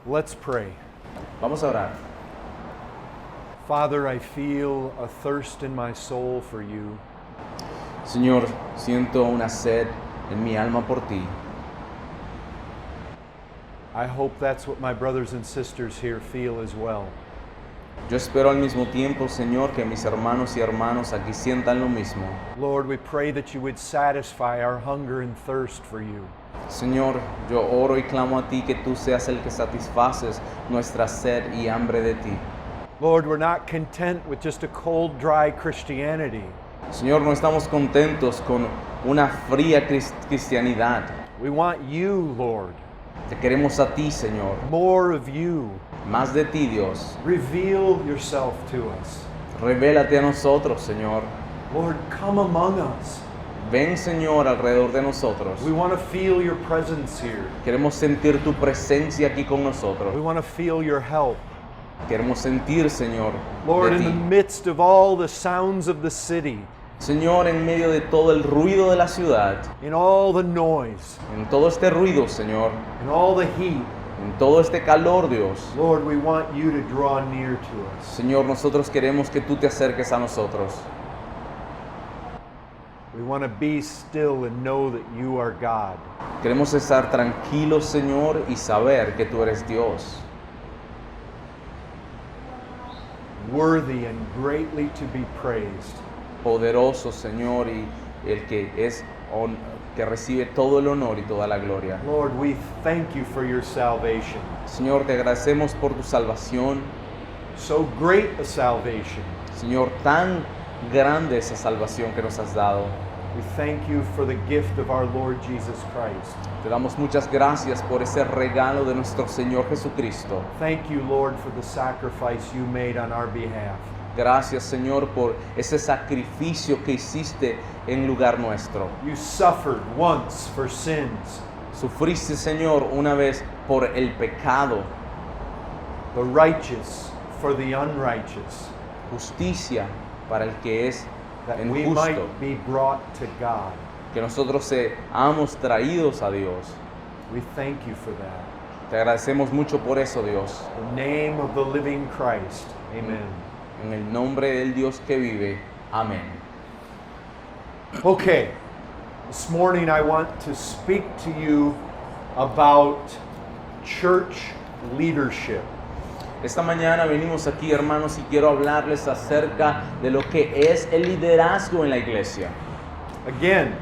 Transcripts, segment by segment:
Let's pray. Vamos a orar. Father, I feel a thirst in my soul for you. Señor, siento una sed en mi alma por ti. I hope that's what my brothers and sisters here feel as well. Yo espero al mismo tiempo, Señor, que mis hermanos y hermanas aquí sientan lo mismo. Lord, we pray that you would satisfy our hunger and thirst for you. Señor, yo oro y clamo a ti que tú seas el que satisfaces nuestra sed y hambre de ti. Lord, we're not content with just a cold, dry Christianity. Señor, no estamos contentos con una fría cristianidad. We want you, Lord. Te queremos a ti, Señor. More of you. Más de ti, Dios. Reveal yourself to us. Revélate a nosotros, Señor. Lord, come among us. Ven, Señor, alrededor de nosotros. We want to feel your presence here. Queremos sentir tu presencia aquí con We nosotros. want to feel your help. Queremos sentir, Señor, Lord, de in the ti. midst of all the sounds of the city, Señor, en medio de todo el ruido de la ciudad, in all the noise, en todo este ruido, Señor, in all the heat, en todo este calor, Dios, Lord, we want you to draw near to us. Señor, nosotros queremos que tú te acerques a nosotros. We want to be still and know that you are God. Queremos estar tranquilos, Señor, y saber que tú eres Dios. Worthy and greatly to be praised. Poderoso, Señor, y el que que recibe todo el honor y toda la gloria. Lord, we thank you for your salvation. Señor, te agradecemos por tu salvación. So great a salvation. Señor, tan grande esa salvación que nos has dado. We thank you for the gift of our Lord Jesus Christ. Te damos muchas gracias por ese regalo de nuestro Señor Jesucristo. Thank you, Lord, for the sacrifice you made on our behalf. Gracias, Señor, por ese sacrificio que hiciste en lugar nuestro. You suffered once for sins, Sufriste, Señor, una vez por el pecado, the righteous for the unrighteous, justicia para el que es that we might injusto, be brought to God. que nosotros seamos traídos a Dios. We thank you for that. Te agradecemos mucho por eso, Dios. In the name of the living Christ. Amen. En el nombre del Dios que vive. Amén. Okay, this morning I want to speak to you about church leadership. Esta mañana venimos aquí, hermanos, y quiero hablarles acerca de lo que es el liderazgo en la iglesia. Again,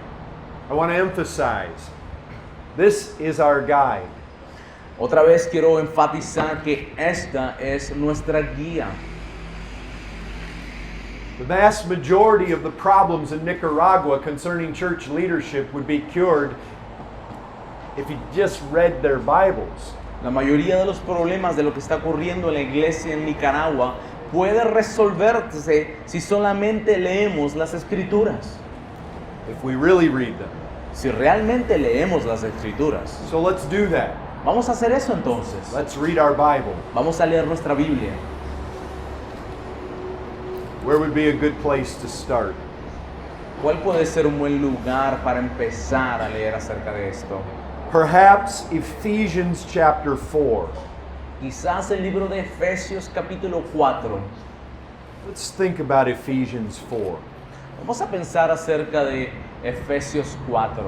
I want to emphasize, this is our guide. Otra vez quiero enfatizar que esta es nuestra guía. The vast majority of the problems in Nicaragua concerning church leadership would be cured if you just read their Bibles. La mayoría de los problemas de lo que está ocurriendo en la iglesia en Nicaragua puede resolverse si solamente leemos las escrituras. If we really read them. Si realmente leemos las escrituras. So let's do that. Vamos a hacer eso entonces. Let's read our Bible. Vamos a leer nuestra Biblia. Where would be a good place to start? ¿Cuál puede ser un buen lugar para empezar a leer acerca de esto? Perhaps Ephesians chapter 4. Quizás el libro de Efesios capítulo 4. Let's think about Ephesians 4. Vamos a pensar acerca de Efesios 4.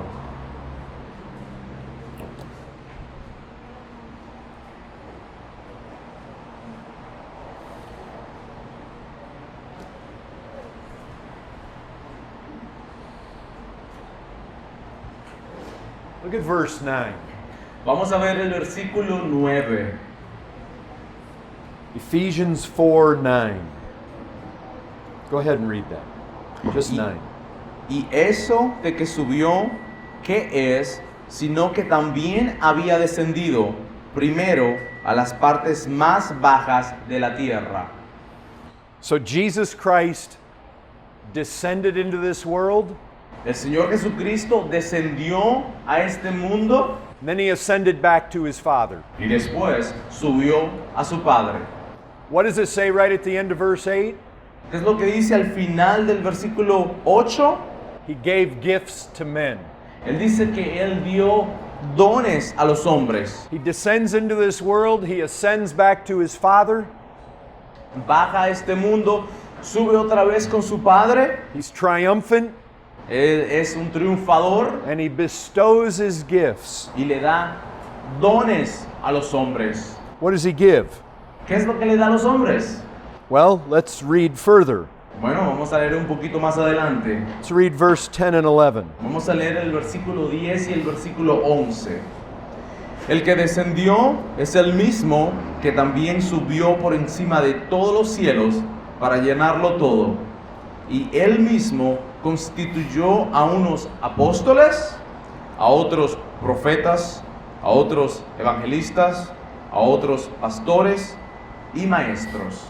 Look at verse 9. Vamos a ver el versículo 9. Ephesians 4:9. Go ahead and read that. Just 9. Y eso de que subió, ¿qué es? Sino que también había descendido primero a las partes más bajas de la tierra. So Jesus Christ descended into this world, El Señor Jesucristo descendió a este mundo and then he ascended back to his Father. y después subió a su Padre. What does it say right at the end of verse 8? ¿Qué es lo que dice al final del versículo 8? He gave gifts to men. Él dice que Él dio dones a los hombres. He descends into this world, he ascends back to his Father, Baja a este mundo, sube otra vez con su Padre. he's triumphant, Él es un triunfador and he bestows his gifts. y le da dones a los hombres. What does he give? ¿Qué es lo que le da a los hombres? Well, let's read further. Bueno, vamos a leer un poquito más adelante. Let's read verse 10 and 11. Vamos a leer el versículo 10 y el versículo 11. El que descendió es el mismo que también subió por encima de todos los cielos para llenarlo todo. Y él mismo constituyó a unos apóstoles, a otros profetas, a otros evangelistas, a otros pastores y maestros.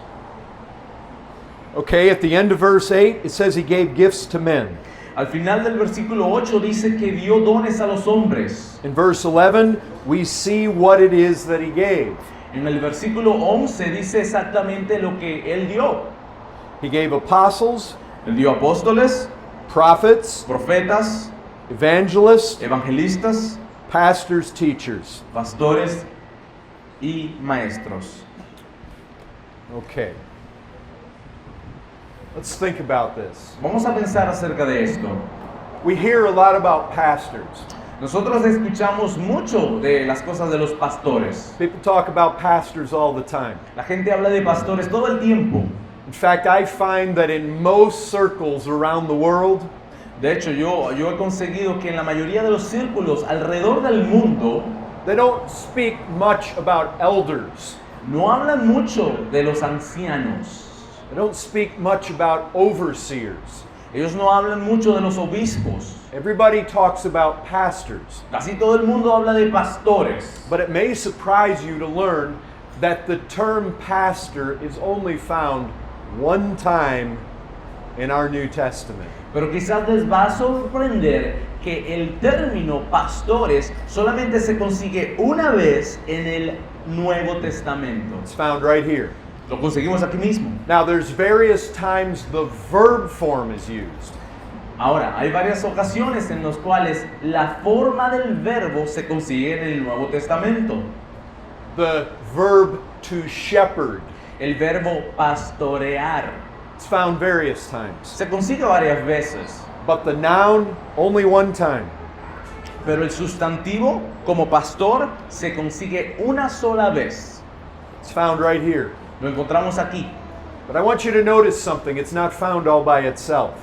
Okay, at the end of verse 8, it says he gave gifts to men. Al final del versículo 8 dice que dio dones a los hombres. In verse 11, we see what it is that he gave. En el versículo 11 dice exactamente lo que él dio. He gave apostles, Él dio apóstoles, prophets, profetas, evangelists, evangelistas, pastors, teachers. pastores y maestros. Okay. Let's think about this. Vamos a pensar acerca de esto. We hear a lot about pastors. Nosotros escuchamos mucho de las cosas de los pastores. People talk about pastors all the time. La gente habla de pastores todo el tiempo. In fact, I find that in most circles around the world, De hecho, yo he conseguido que en la mayoría de los círculos alrededor del mundo they don't speak much about elders. no hablan mucho de los ancianos. They don't speak much about overseers. Ellos no hablan mucho de los obispos. Everybody talks about pastors. Casi todo el mundo habla de pastores. But it may surprise you to learn that the term pastor is only found one time in our New Testament. Pero quizás les va a sorprender que el término pastores solamente se consigue una vez en el Nuevo Testamento. It's found right here. Lo conseguimos aquí mismo. Now, there's various times the verb form is used. Ahora, hay varias ocasiones en las cuales la forma del verbo se consigue en el Nuevo Testamento. The verb to shepherd, El verbo pastorear it's found various times. se consigue varias veces, But the noun, only one time. pero el sustantivo como pastor se consigue una sola vez. It's found right here. Lo encontramos aquí. But I want you to notice something. It's not found all by itself.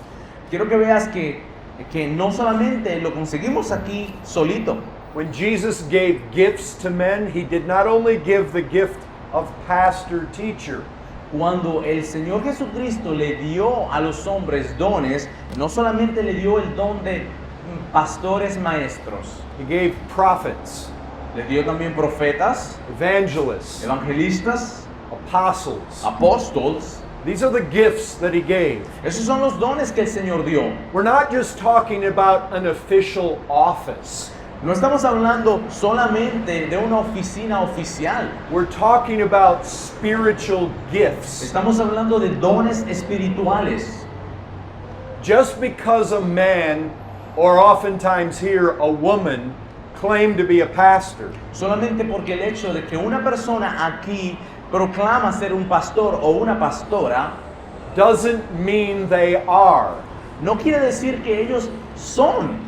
Quiero que veas que no solamente lo conseguimos aquí solito. When Jesus gave gifts to men, he did not only give the gift of pastor teacher. Cuando el Señor Jesucristo le dio a los hombres dones, no solamente le dio el don de pastores maestros, He gave prophets, le dio también profetas, evangelists, evangelistas, apostles. apóstoles. These are the gifts that he gave. Esos son los dones que el Señor dio. We're not just talking about an official office. No estamos hablando solamente de una oficina oficial. We're talking about spiritual gifts. Estamos hablando de dones espirituales. Just because a man, or oftentimes here a woman, claim to be a pastor, Solamente porque el hecho de que una persona aquí proclama ser un pastor o una pastora, doesn't mean they are. no quiere decir que ellos son.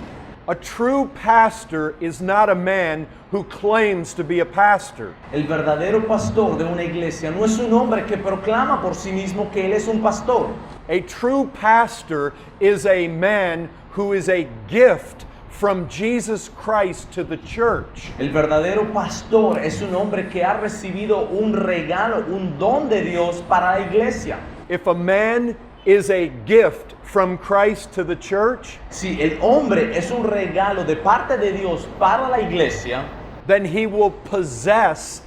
A true pastor is not a man who claims to be a pastor. El verdadero pastor de una iglesia no es un hombre que proclama por sí mismo que él es un pastor. A true pastor is a man who is a gift from Jesus Christ to the church. El verdadero pastor es un hombre que ha recibido un regalo, un don de Dios para la iglesia. If a man is a gift from Christ to the church, Si el hombre es un regalo de parte de Dios para la iglesia, then he will possess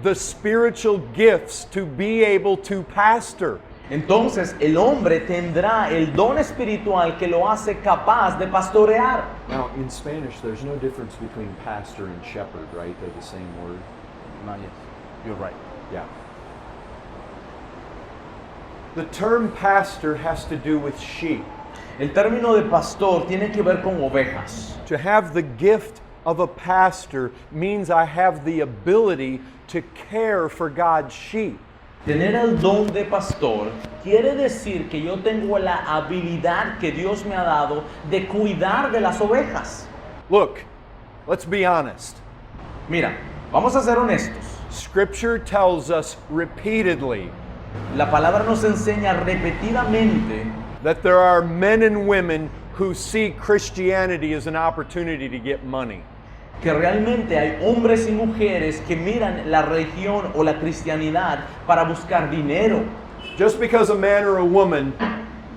the spiritual gifts to be able to pastor. entonces el hombre tendrá el don espiritual que lo hace capaz de pastorear. Now, in Spanish, there's no difference between pastor and shepherd, right? They're the same word. You're right. Yeah. The term pastor has to do with sheep. El término de pastor tiene que ver con ovejas. To have the gift of a pastor means I have the ability to care for God's sheep. Tener el don de pastor quiere decir que yo tengo la habilidad que Dios me ha dado de cuidar de las ovejas. Look, let's be honest. Mira, vamos a ser honestos. Scripture tells us repeatedly La palabra nos enseña repetidamente that there are men and women who see Christianity as an opportunity to get money. que realmente hay hombres y mujeres que miran la religión o la cristianidad para buscar dinero. Just because a man or a woman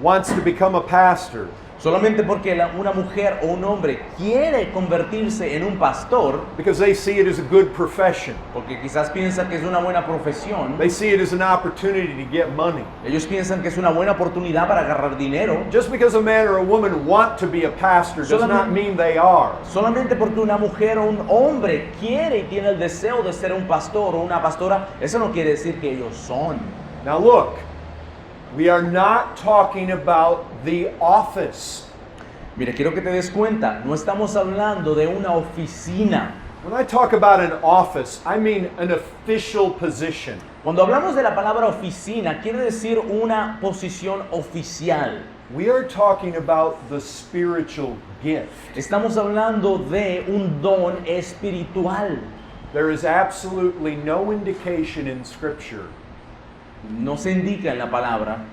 wants to become a pastor Solamente porque una mujer o un hombre quiere convertirse en un pastor, because they see it as a good profession. porque quizás piensa que es una buena profesión, They see it as an opportunity to get money. ellos piensan que es una buena oportunidad para agarrar dinero. Just because a man or a woman want to be a pastor does not mean they are. Solamente porque una mujer o un hombre quiere y tiene el deseo de ser un pastor o una pastora, eso no quiere decir que ellos son. Now look, we are not talking about the office. Mire, quiero que te des cuenta, no estamos hablando de una oficina. When I talk about an office, I mean an official position. Cuando hablamos de la palabra oficina, quiere decir una posición oficial. We are talking about the spiritual gift. Estamos hablando de un don espiritual. There is absolutely no indication in Scripture No se indica en la palabra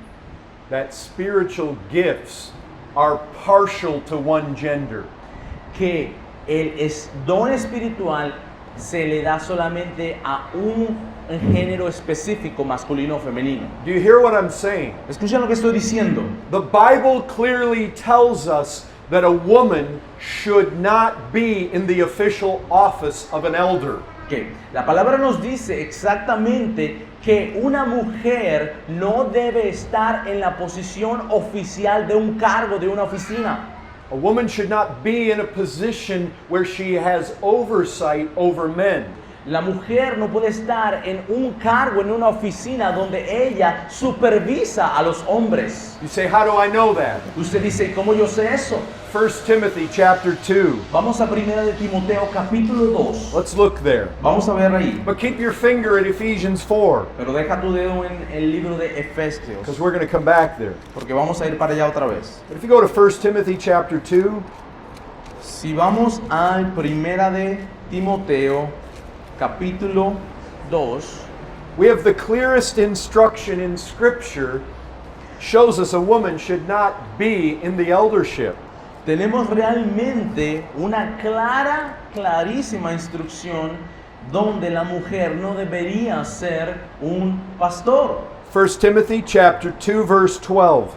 that spiritual gifts are partial to one gender. que don espiritual se le da solamente a un género específico, masculino o femenino. Do you hear what I'm saying? Escuchen lo que estoy diciendo. The Bible clearly tells us that a woman should not be in the official office of an elder. Que la palabra nos dice exactamente que una mujer no debe estar en la posición oficial de un cargo, de una oficina. A woman should not be in a position where she has oversight over men. La mujer no puede estar en un cargo, en una oficina donde ella supervisa a los hombres. You say, how do I know that? Usted dice, ¿cómo yo sé eso? 1 Timothy chapter 2. Vamos a 1 de Timoteo capítulo 2. Let's look there. Vamos a ver ahí. But keep your finger at Ephesians 4, Pero deja tu dedo en el libro de Efesios, because we're going to come back there. porque vamos a ir para allá otra vez. But if you go to 1 Timothy chapter 2, Si vamos al 1 de Timoteo capítulo 2, we have the clearest instruction in Scripture shows us a woman should not be in the eldership. tenemos realmente una clarísima instrucción donde la mujer no debería ser un pastor. 1 Timothy chapter 2 verse 12.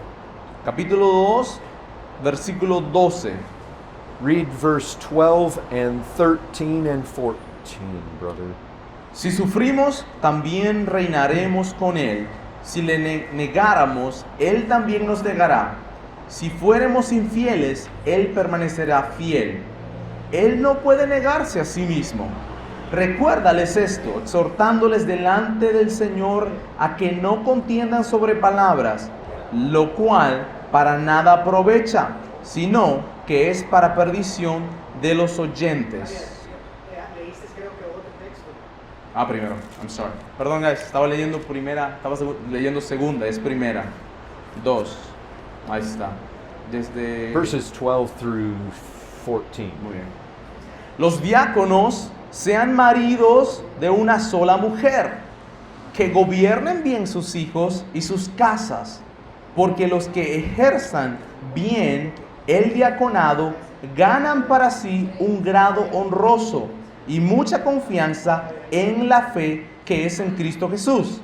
Capítulo 2, versículo 12. Read verse 12 and 13 and 14, brother. Si sufrimos, también reinaremos con Él. Si le negáramos, Él también nos negará. Si fuéramos infieles, Él permanecerá fiel. Él no puede negarse a sí mismo. Recuérdales esto, exhortándoles delante del Señor a que no contiendan sobre palabras, lo cual para nada aprovecha, sino que es para perdición de los oyentes. Leíste creo que otro texto. Primero, I'm sorry. Perdón, guys, estaba leyendo leyendo segunda, es primera. 2. Ahí está. Desde Verses 12 through 14. Muy bien. Los diáconos sean maridos de una sola mujer, que gobiernen bien sus hijos y sus casas, porque los que ejerzan bien el diaconado ganan para sí un grado honroso y mucha confianza en la fe que es en Cristo Jesús.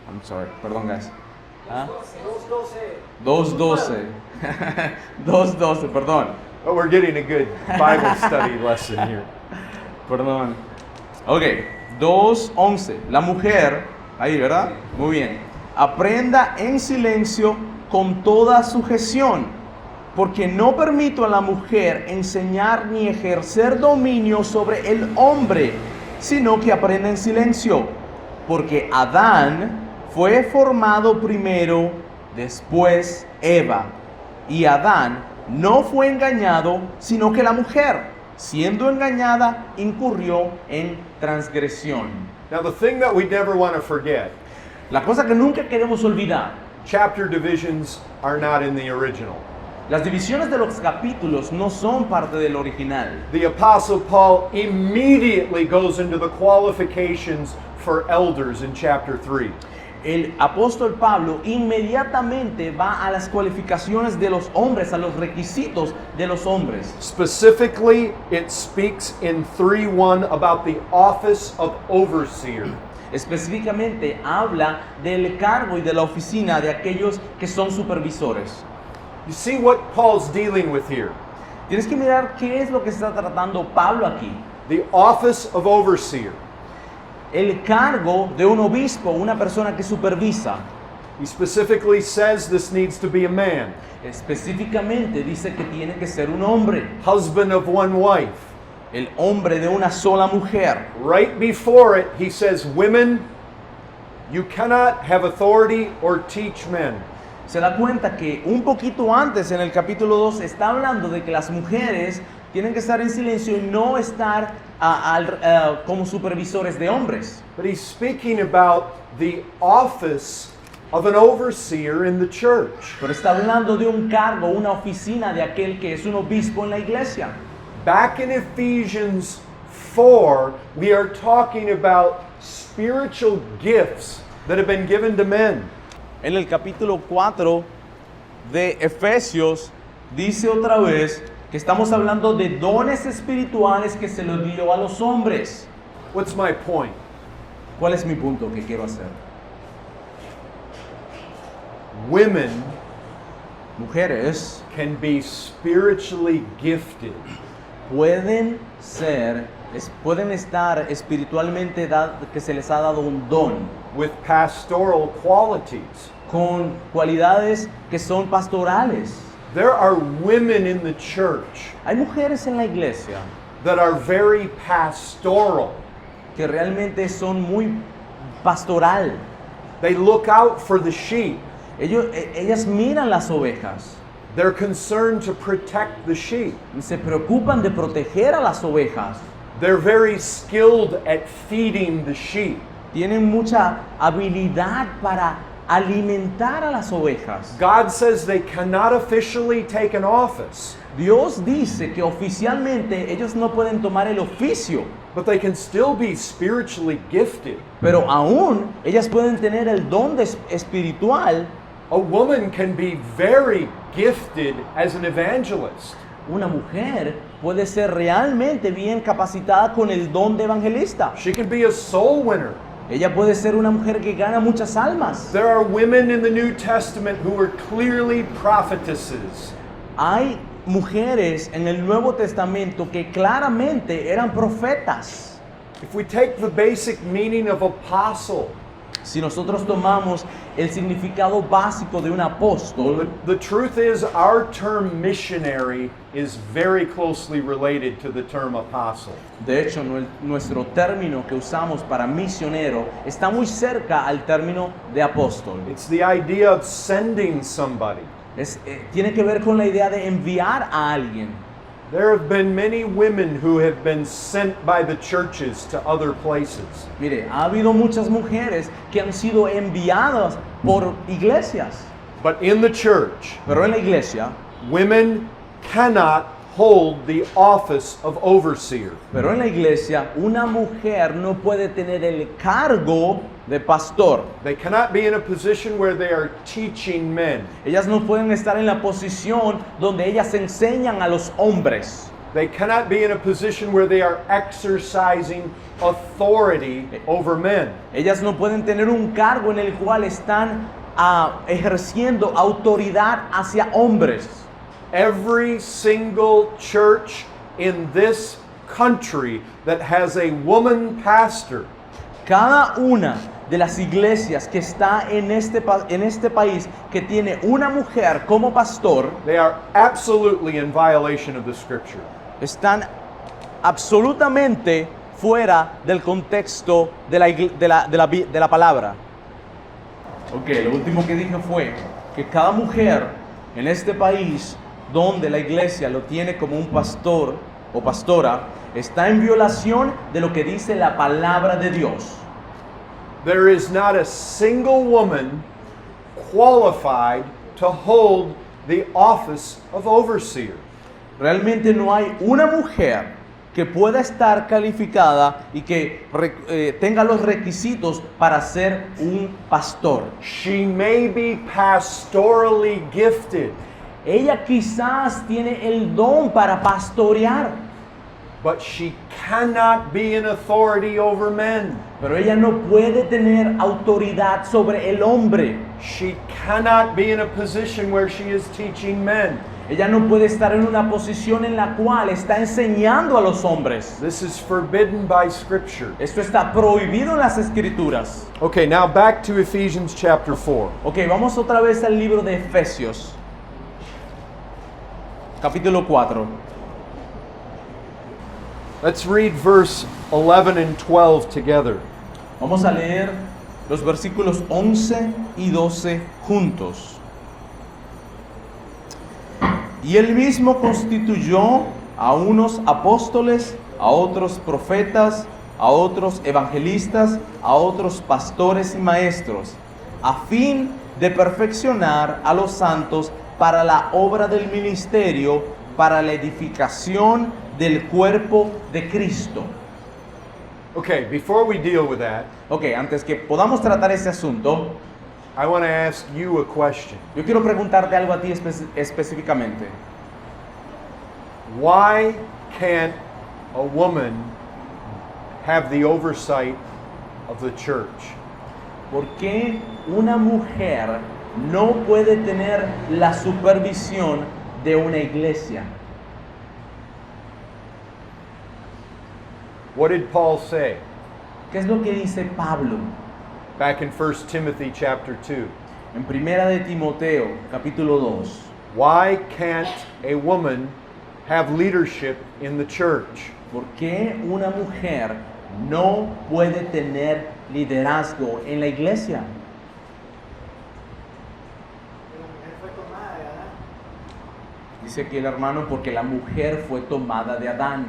I'm sorry, perdón, guys. 2:12. 2:12, perdón. Oh, we're getting a good Bible study lesson here. Perdón. Ok, 2:11. La mujer, ahí, ¿verdad? Muy bien. Aprenda en silencio con toda sujeción, porque no permito a la mujer enseñar ni ejercer dominio sobre el hombre, sino que aprenda en silencio, porque Adán fue formado primero, después Eva, y Adán no fue engañado, sino que la mujer, siendo engañada, incurrió en transgresión. Now, the thing that we never want to forget, La cosa que nunca queremos olvidar, chapter divisions are not in the original. las divisiones de los capítulos no son parte del original. The Apostle Paul immediately goes into the qualifications for elders in chapter 3. El apóstol Pablo inmediatamente va a las cualificaciones de los hombres, a los requisitos de los hombres. Specifically, it speaks in 3:1 about the office of overseer. Específicamente habla del cargo y de la oficina de aquellos que son supervisores. You see what Paul's dealing with here? Tienes que mirar qué es lo que está tratando Pablo aquí. The office of overseer. El cargo de un obispo, una persona que supervisa. He specifically says this needs to be a man, Específicamente dice que tiene que ser un hombre, husband of one wife. el hombre de una sola mujer. Right before it, he says, women, you cannot have authority or teach men. Se da cuenta que un poquito antes en el capítulo 2 está hablando de que las mujeres tienen que estar en silencio y no estar como supervisores de hombres. But he's speaking about the office of an overseer in the church. Pero está hablando de un cargo, una oficina de aquel que es un obispo en la iglesia. Back in Ephesians 4, we are talking about spiritual gifts that have been given to men. En el capítulo 4 de Efesios dice otra vez que estamos hablando de dones espirituales que se los dio a los hombres. What's my point? ¿Cuál es mi punto que quiero hacer? Women Mujeres can be spiritually gifted pueden estar espiritualmente que se les ha dado un don with pastoral qualities. con cualidades que son pastorales. There are women in the church Hay mujeres en la iglesia that are very pastoral. que realmente son muy pastoral. They look out for the sheep. Ellas miran las ovejas, They're concerned to protect the sheep. se preocupan de proteger a las ovejas, They're very skilled at feeding the sheep. tienen mucha habilidad para alimentar a las ovejas. God says they cannot officially take an office, Dios dice que oficialmente ellos no pueden tomar el oficio, but they can still be spiritually gifted. pero aún ellas pueden tener el don espiritual. A woman can be very gifted as an evangelist. Una mujer puede ser realmente bien capacitada con el don de evangelista. She can be a soul winner. Ella puede ser una mujer que gana muchas almas. There are women in the New Testament who were clearly prophetesses. Hay mujeres en el Nuevo Testamento que claramente eran profetas. If we take the basic meaning of apostle, Si nosotros tomamos el significado básico de un apóstol, the truth is our term missionary is very closely related to the term apostle. de hecho nuestro término que usamos para misionero está muy cerca al término de apóstol. It's the idea of sending somebody. Tiene que ver con la idea de enviar a alguien. There have been many women who have been sent by the churches to other places. Mire, ha habido muchas mujeres que han sido enviadas por iglesias, But in the church, pero en la iglesia, women cannot hold the office of overseer. una mujer no puede tener el cargo de pastor. They cannot be in a position where they are teaching men. Ellas no pueden estar en la posición donde ellas enseñan a los hombres. They cannot be in a position where they are exercising authority over men. Ellas no pueden tener un cargo en el cual están ejerciendo autoridad hacia hombres. Every single church in this country that has a woman pastor Cada una de las iglesias que está en este país que tiene una mujer como pastor, they are absolutely in violation of the scripture. están absolutamente fuera del contexto de la palabra. Ok, lo último que dije fue que cada mujer en este país donde la iglesia lo tiene como un pastor o pastora, está en violación de lo que dice la palabra de Dios. There is not a single woman qualified to hold the office of overseer. Realmente no hay una mujer que pueda estar calificada y que tenga los requisitos para ser un pastor. She may be pastorally gifted, Ella quizás tiene el don para pastorear, but she cannot be an authority over men. pero ella no puede tener autoridad sobre el hombre. She cannot be in a position where she is teaching men. Ella no puede estar en una posición en la cual está enseñando a los hombres. This is forbidden by Scripture. Esto está prohibido en las escrituras. Okay, now back to Ephesians chapter 4. Ok, vamos otra vez al libro de Efesios, capítulo 4. Let's read verse 11 and 12 together. Vamos a leer los versículos 11 y 12 juntos. Y él mismo constituyó a unos apóstoles, a otros profetas, a otros evangelistas, a otros pastores y maestros, a fin de perfeccionar a los santos para la obra del ministerio, para la edificación del cuerpo de Cristo. Okay, before we deal with that, Ok, antes que podamos tratar ese asunto, I want to ask you a question. yo quiero preguntarte algo a ti específicamente. Why can't a woman have the oversight of the church? ¿Por qué una mujer no puede tener la supervisión de una iglesia? What did Paul say ¿Qué es lo que dice Pablo back in 1 Timothy chapter 2? en Primera de Timoteo, capítulo 2? Why can't a woman have leadership in the church? ¿Por qué una mujer no puede tener liderazgo en la iglesia? La mujer fue tomada de Adán. Dice aquí el hermano, porque la mujer fue tomada de Adán.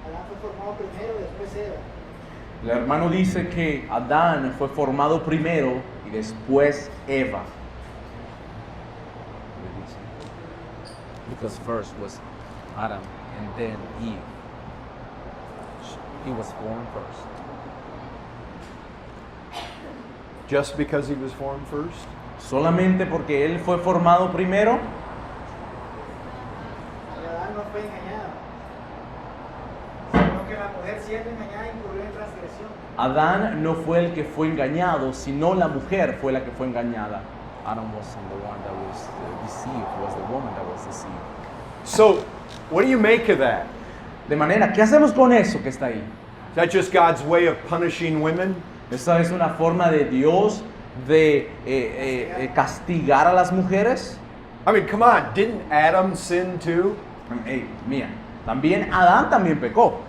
Adán fue formado primero, después Eva. El hermano dice que Adán fue formado primero y después Eva. Because first was Adam and then Eve. He was formed first. Just because he was formed first? Solamente porque él fue formado primero. Adán no fue engañado, sino que la mujer siendo engañada incurrió en transgresión. Adán no fue el que fue engañado, sino la mujer fue la que fue engañada. Adam wasn't the one that was deceived, it was the woman that was deceived. So, what do you make of that? De manera, ¿qué hacemos con eso que está ahí? Is that just God's way of punishing women? ¿Esa es una forma de Dios de castigar a las mujeres? I mean, come on, didn't Adam sin too? Hey, mía, también Adán también pecó.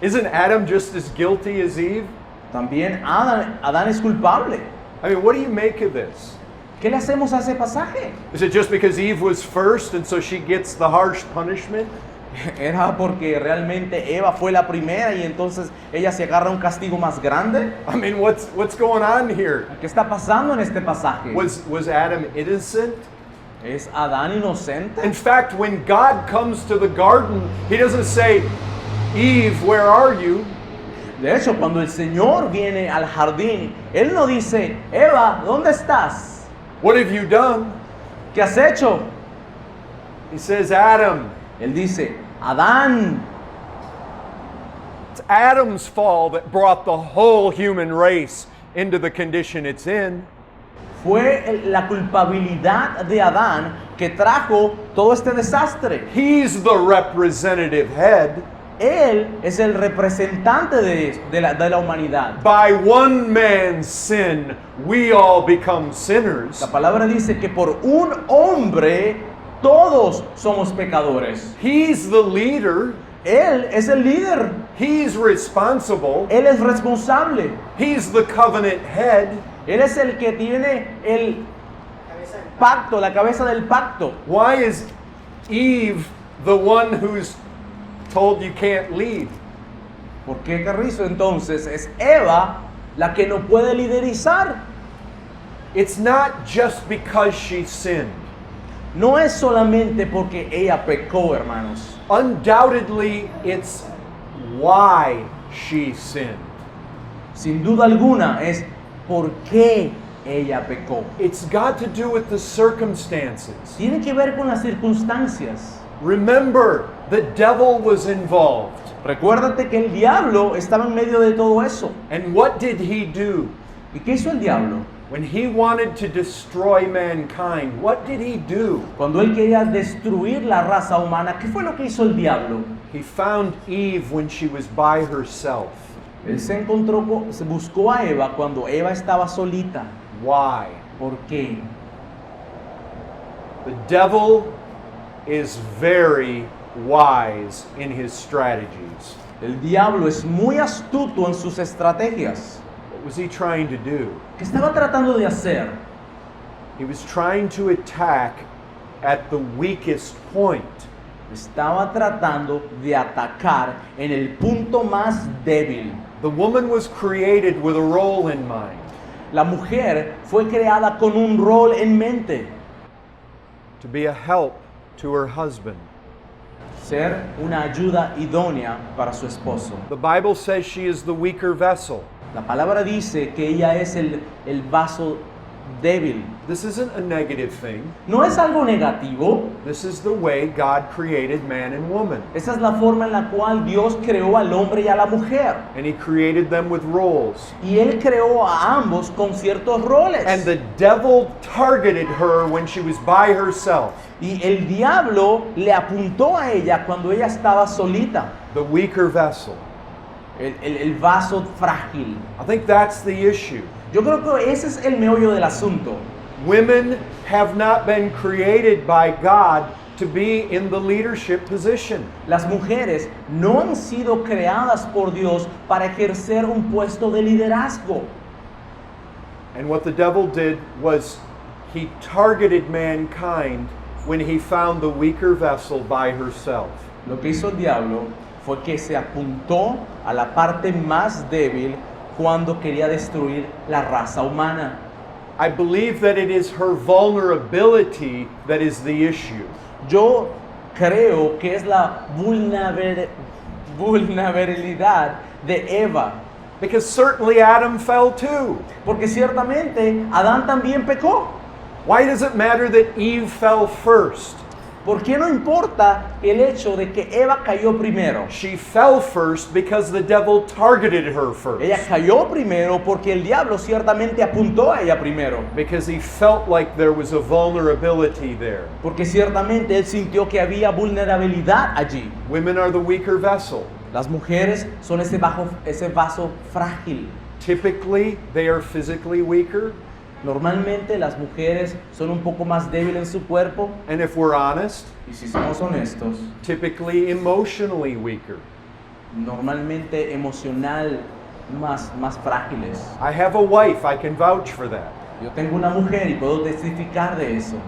Isn't Adam just as guilty as Eve? También Adán es culpable. I mean, what do you make of this? ¿Qué le hacemos a ese pasaje? Is it just because Eve was first and so she gets the harsh punishment? ¿Era porque realmente Eva fue la primera y entonces ella se agarra un castigo más grande? I mean, what's going on here? ¿Qué está pasando en este pasaje? Was Adam innocent? ¿Es Adán inocente? In fact, when God comes to the garden, he doesn't say, Eve, where are you? De hecho, cuando el Señor viene al jardín, Él no dice, Eva, ¿dónde estás? What have you done? ¿Qué has hecho? He says, Adam. Él dice, Adán. It's Adam's fall that brought the whole human race into the condition it's in. Fue la culpabilidad de Adán que trajo todo este desastre. He's the representative head. Él es el representante de la humanidad. By one man's sin, we all become sinners. La palabra dice que por un hombre todos somos pecadores. He's the leader. Él es el líder. He's responsible. Él es responsable. He's the covenant head. Él es el que tiene pacto, la cabeza del pacto. Why is Eve the one who's told you can't lead? ¿Por qué, Carrizo? Entonces es Eva la que no puede liderizar. It's not just because she sinned. No es solamente porque ella pecó, hermanos. Undoubtedly, it's why she sinned. Sin duda alguna es por qué ella pecó. It's got to do with the circumstances. Tiene que ver con las circunstancias. Remember, the devil was involved. Recuérdate que el diablo estaba en medio de todo eso. And what did he do? ¿Y qué hizo el diablo? When he wanted to destroy mankind, what did he do? Cuando él quería destruir la raza humana, ¿qué fue lo que hizo el diablo? He found Eve when she was by herself. Él se buscó a Eva cuando Eva estaba solita. Why? ¿Por qué? The devil is very wise in his strategies. El diablo es muy astuto en sus estrategias. What was he trying to do? ¿Qué estaba tratando de hacer? He was trying to attack at the weakest point. Estaba tratando de atacar en el punto más débil. The woman was created with a role in mind. La mujer fue creada con un rol en mente. To be a help to her husband. Ser una ayuda idónea para su esposo. The Bible says she is the weaker vessel. La palabra dice que ella es el vaso débil. This isn't a negative thing. No es algo negativo. This is the way God created man and woman. Esa es la forma en la cual Dios creó al hombre y a la mujer. And he created them with roles. Y Él creó a ambos con ciertos roles. And the devil targeted her when she was by herself. Y el diablo le apuntó a ella cuando ella estaba solita. The weaker vessel. El vaso frágil. I think that's the issue. Yo creo que ese es el meollo del asunto. Women have not been created by God to be in the leadership position. Las mujeres no han sido creadas por Dios para ejercer un puesto de liderazgo. And what the devil did was he targeted mankind when he found the weaker vessel by herself. Lo que hizo el diablo fue que se apuntó a la parte más débil cuando quería destruir la raza humana. I believe that it is her vulnerability that is the issue. Yo creo que es la vulnerabilidad de Eva. Because certainly Adam fell too. Porque ciertamente Adán también pecó. Why does it matter that Eve fell first? ¿Por qué no importa el hecho de que Eva cayó primero? She fell first because the devil targeted her first. Ella cayó primero porque el diablo ciertamente apuntó a ella primero. Because he felt like there was a vulnerability there. Porque ciertamente él sintió que había vulnerabilidad allí. Women are the weaker vessel. Las mujeres son ese vaso frágil. Typically, they are physically weaker. Normalmente las mujeres son un poco más débiles en su cuerpo. And if we're honest, Y si somos honestos, typically emotionally weaker. normalmente emocional más frágiles. I have a wife, I can vouch for that. Yo tengo una mujer y puedo testificar de eso.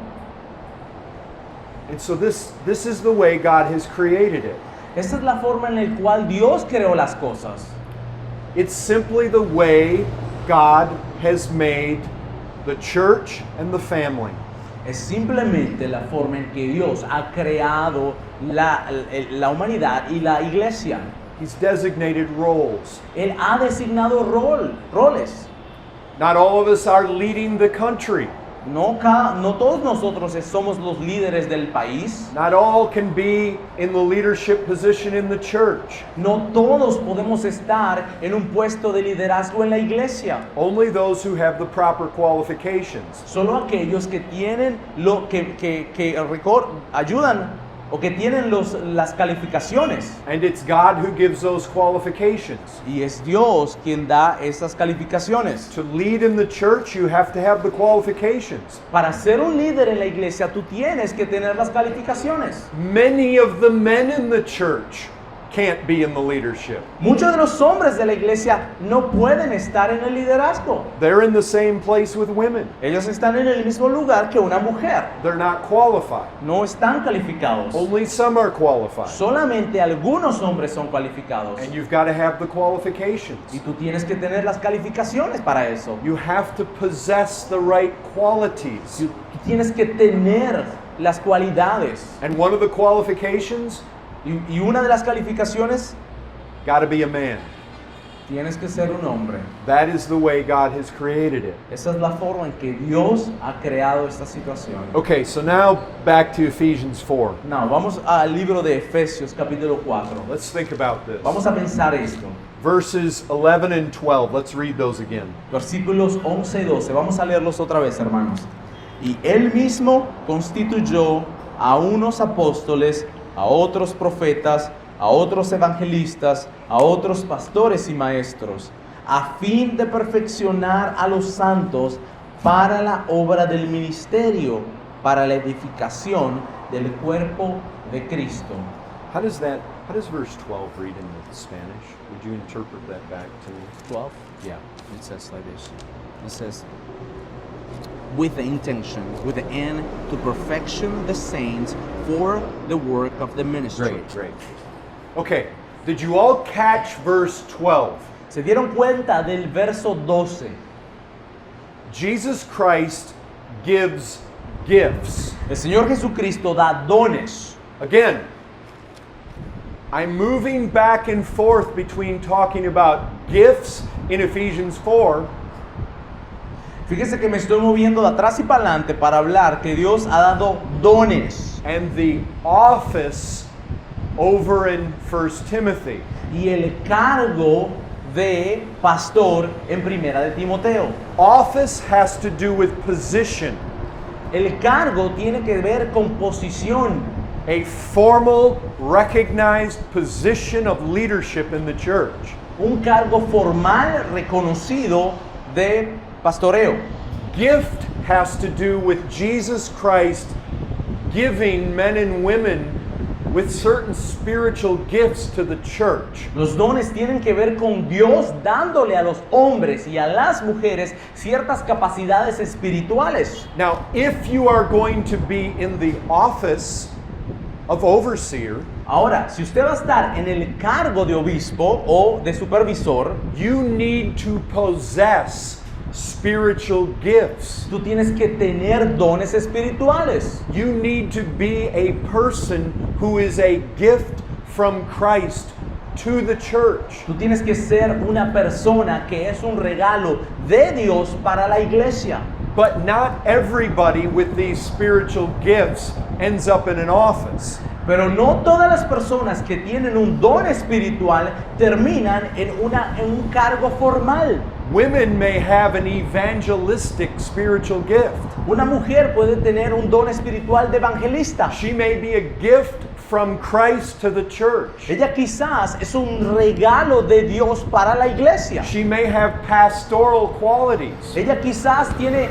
And so this is the way God has created it. Esta es la forma en la cual Dios creó las cosas. It's simply the way God has made the church and the family. Es simplemente la forma en que Dios ha creado la humanidad y la iglesia. He's designated roles. Él ha designado roles. Not all of us are leading the country. No todos nosotros somos los líderes del país. Not all can be in the leadership position in the church. No todos podemos estar en un puesto de liderazgo en la iglesia. Only those who have the proper qualifications. Solo aquellos que tienen ayudan o que tienen las calificaciones. And it's God who gives those qualifications. Y es Dios quien da esas calificaciones. To lead in the church, you have to have the qualifications. Para ser un líder en la iglesia, tú tienes que tener las calificaciones. Many of the men in the church can't be in the leadership. Muchos de los hombres de la iglesia no pueden estar en el liderazgo. They're in the same place with women. Ellos están en el mismo lugar que una mujer. They're not qualified. No están calificados. Only some are qualified. Solamente algunos hombres son calificados. And you've got to have the qualifications. Y tú tienes que tener las calificaciones para eso. You have to possess the right qualities. Tú tienes que tener las cualidades. And one of the qualifications, Y una de las calificaciones, got to be a man. tienes que ser un hombre. That is the way God has created it. Esa es la forma en que Dios ha creado esta situación. Okay, so now back to Ephesians 4. No, vamos al libro de Efesios capítulo 4. Let's think about this. Vamos a pensar esto. Verses 11 and 12. Let's read those again. Versículos 11 y 12. Vamos a leerlos otra vez, hermanos. Y él mismo constituyó a unos apóstoles, a otros profetas, a otros evangelistas, a otros pastores y maestros, a fin de perfeccionar a los santos para la obra del ministerio, para la edificación del cuerpo de Cristo. How does verse 12 read in the Spanish? Would you interpret that back to me? 12? Yeah, it says like this. It says, with the intention, with the end, to perfection the saints for the work of the ministry. Great. Okay, did you all catch verse 12? ¿Se dieron cuenta del verso 12? Jesus Christ gives gifts. El Señor Jesucristo da dones. Again, I'm moving back and forth between talking about gifts in Ephesians 4 Fíjese que me estoy moviendo de atrás y para adelante para hablar que Dios ha dado dones and the office over in 1 Timothy. y el cargo de pastor en Primera de Timoteo. Office has to do with position, El cargo tiene que ver con posición, a formal, recognized position of leadership in the church. un cargo formal reconocido de pastoreo. Gift has to do with Jesus Christ giving men and women with certain spiritual gifts to the church. Los dones tienen que ver con Dios dándole a los hombres y a las mujeres ciertas capacidades espirituales. Now, if you are going to be in the office of overseer, Ahora, si usted va a estar en el cargo de obispo o de supervisor, you need to possess spiritual gifts. tú tienes que tener dones espirituales. You need to be a person who is a gift from Christ to the church. Tú tienes que ser una persona que es un regalo de Dios para la iglesia. But not everybody with these spiritual gifts ends up in an office. Pero no todas las personas que tienen un don espiritual terminan en un cargo formal. Women may have an evangelistic spiritual gift. Una mujer puede tener un don espiritual de evangelista. She may be a gift from Christ to the church. Ella quizás es un regalo de Dios para la iglesia. She may have pastoral qualities. Ella quizás tiene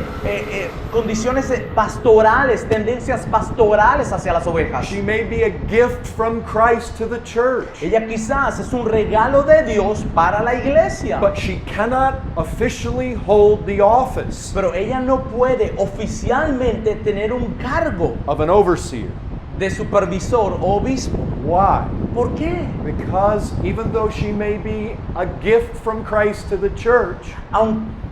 condiciones pastorales, tendencias pastorales hacia las ovejas. She may be a gift from Christ to the church. Ella quizás es un regalo de Dios para la iglesia. But she cannot officially hold the office Pero ella no puede oficialmente tener un cargo of an overseer. de supervisor o obispo. Why? ¿Por qué? Because even though she may be a gift from Christ to the church,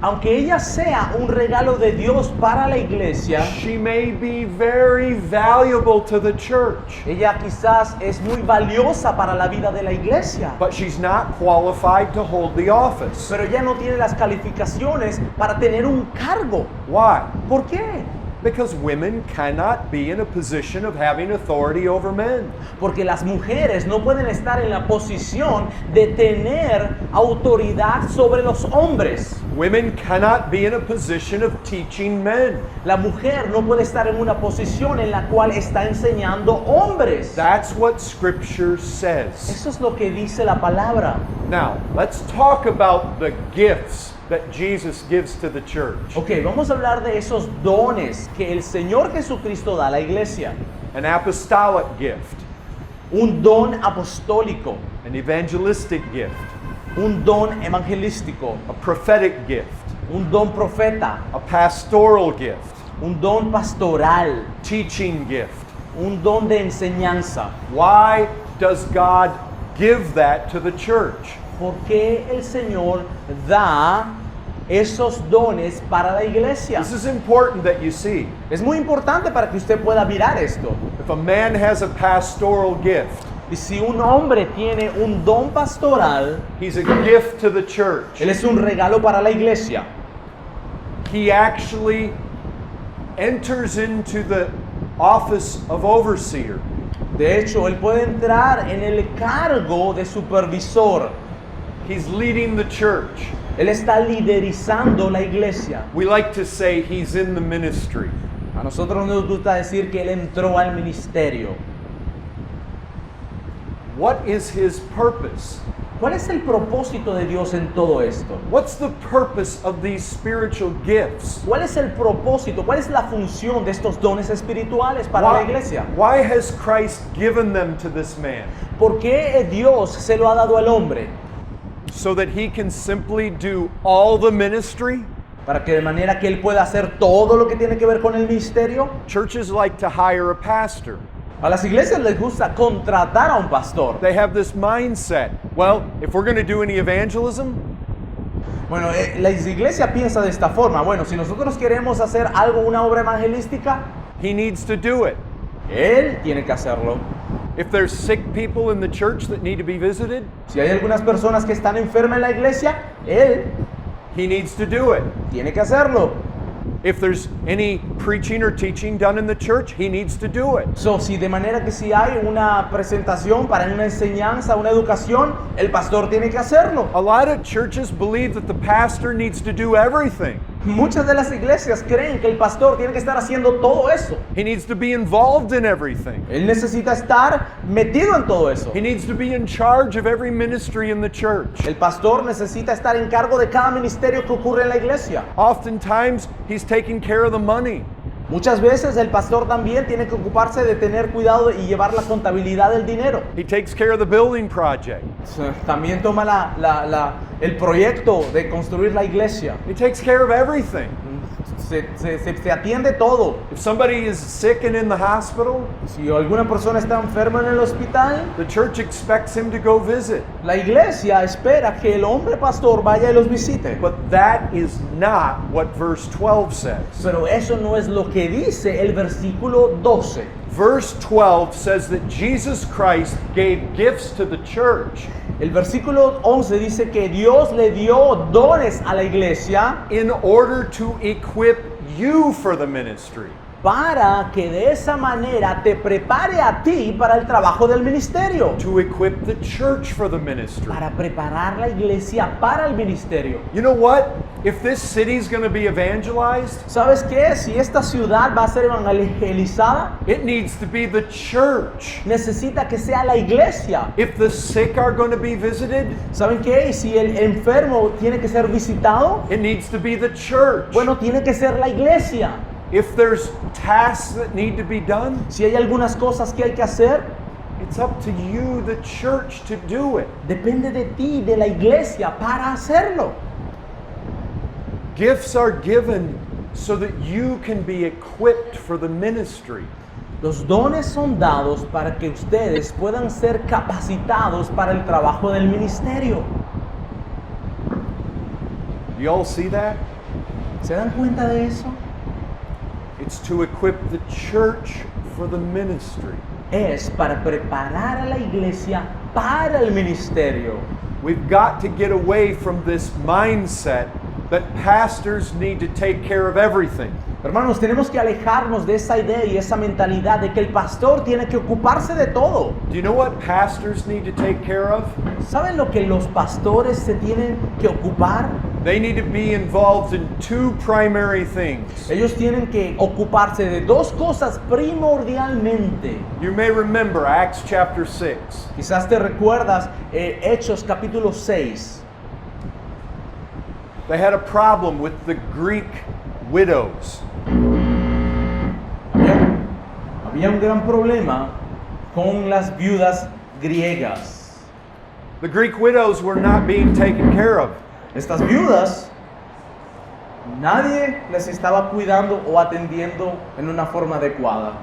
Aunque ella sea un regalo de Dios para la iglesia, she may be very valuable to the church. ella quizás es muy valiosa para la vida de la iglesia. But she's not qualified to hold the office. Pero ella no tiene las calificaciones para tener un cargo. Why? ¿Por qué? Because women cannot be in a position of having authority over men. Porque las mujeres no pueden estar en la posición de tener autoridad sobre los hombres. Women cannot be in a position of teaching men. La mujer no puede estar en una posición en la cual está enseñando hombres. That's what Scripture says. Eso es lo que dice la palabra. Now, let's talk about the gifts that Jesus gives to the church. Ok, vamos a hablar de esos dones que el Señor Jesucristo da a la iglesia. An apostolic gift. un don apostólico, an evangelistic gift, un don evangelístico, a prophetic gift, un don profeta, a pastoral gift, un don pastoral, teaching gift. un don de enseñanza. Why does God give that to the church? ¿Por qué el Señor da esos dones para la iglesia? This is important that you see. Es muy importante para que usted pueda mirar esto. If a man has a pastoral gift, Y si un hombre tiene un don pastoral, he's a gift to the church. él es un regalo para la iglesia. He actually enters into the office of overseer. De hecho, él puede entrar en el cargo de supervisor. He's leading the church. Él está liderizando la iglesia. We like to say he's in the ministry. A nosotros nos gusta decir que él entró al ministerio. What is his purpose? ¿Cuál es el propósito de Dios en todo esto? What's the purpose of these spiritual gifts? ¿Cuál es el propósito? ¿Cuál es la función de estos dones espirituales para la iglesia? Why has Christ given them to this man? ¿Por qué Dios se lo ha dado al hombre? So that he can simply do all the ministry? Para que de manera que él pueda hacer todo lo que tiene que ver con el ministerio. Churches like to hire a pastor. A las iglesias les gusta contratar a un pastor. They have this mindset. Well, if we're going to do any evangelism, Bueno, la iglesia piensa de esta forma. Bueno, si nosotros queremos hacer algo, una obra evangelística, he needs to do it. él tiene que hacerlo. If there's sick people in the church that need to be visited, Si hay algunas personas que están enfermas en la iglesia, él he needs to do it. tiene que hacerlo. If there's any preaching or teaching done in the church, he needs to do it. So, si de manera que si hay una presentación para una enseñanza, una educación, el pastor tiene que hacerlo. A lot of churches believe that the pastor needs to do everything. Muchas de las iglesias creen que el pastor tiene que estar haciendo todo eso. He needs to be involved in everything. Él necesita estar metido en todo eso. He needs to be in charge of every ministry in the church. El pastor necesita estar en cargo de cada ministerio que ocurre en la iglesia. Oftentimes, he's taking care of the money. Muchas veces el pastor también tiene que ocuparse de tener cuidado y llevar la contabilidad del dinero. He takes care of the building project. También toma el proyecto de construir la iglesia. He takes care of everything. Se atiende todo. If somebody is sick and in the hospital, Si alguna persona está enferma en el hospital, the church expects him to go visit. la iglesia espera que el hombre pastor vaya y los visite. But that is not what verse 12 says. Pero eso no es lo que dice el versículo 12. Verse 12 says that Jesus Christ gave gifts to the church El versículo 11 dice que Dios le dio dones a la iglesia in order to equip you for the ministry. para que de esa manera te prepare a ti para el trabajo del ministerio, To equip the church for the ministry. para preparar la iglesia para el ministerio. You know what? If this city is going to be evangelized, ¿Sabes qué? Si esta ciudad va a ser evangelizada, it needs to be the church. necesita que sea la iglesia. If the sick are going to be visited, ¿Saben qué? Y si el enfermo tiene que ser visitado, it needs to be the church. bueno, tiene que ser la iglesia. If there's tasks that need to be done, Si hay algunas cosas que hay que hacer, it's up to you, the church, to do it. depende de ti, de la iglesia, para hacerlo. Gifts are given so that you can be equipped for the ministry. Los dones son dados para que ustedes puedan ser capacitados para el trabajo del ministerio. You all see that? ¿Se dan cuenta de eso? It's to equip the church for the ministry. Es para preparar a la iglesia para el ministerio. We've got to get away from this mindset that pastors need to take care of everything. Hermanos, tenemos que alejarnos de esa idea y esa mentalidad de que el pastor tiene que ocuparse de todo. Do you know what pastors need to take care of? ¿Saben lo que los pastores se tienen que ocupar? They need to be involved in two primary things. Ellos tienen que ocuparse de dos cosas primordialmente. You may remember Acts chapter 6. Quizás te recuerdas Hechos capítulo 6. They had a problem with the Greek widows. Había un gran problema con las viudas griegas. The Greek widows were not being taken care of. Estas viudas, nadie les estaba cuidando o atendiendo en una forma adecuada.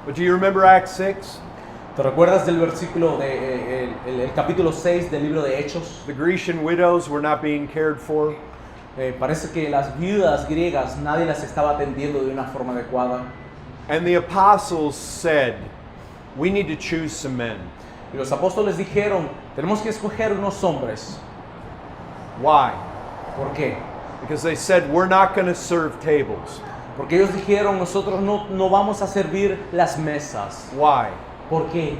But do you remember Acts 6? ¿Te recuerdas del versículo el capítulo 6 del libro de Hechos? The Grecian widows were not being cared for. Parece que las viudas griegas nadie las estaba atendiendo de una forma adecuada. And the apostles said, we need to choose some men. Y los apóstoles dijeron, tenemos que escoger unos hombres. Why? ¿Por qué? Because they said, we're not going to serve tables. Porque ellos dijeron, nosotros no vamos a servir las mesas. Why? ¿Por qué?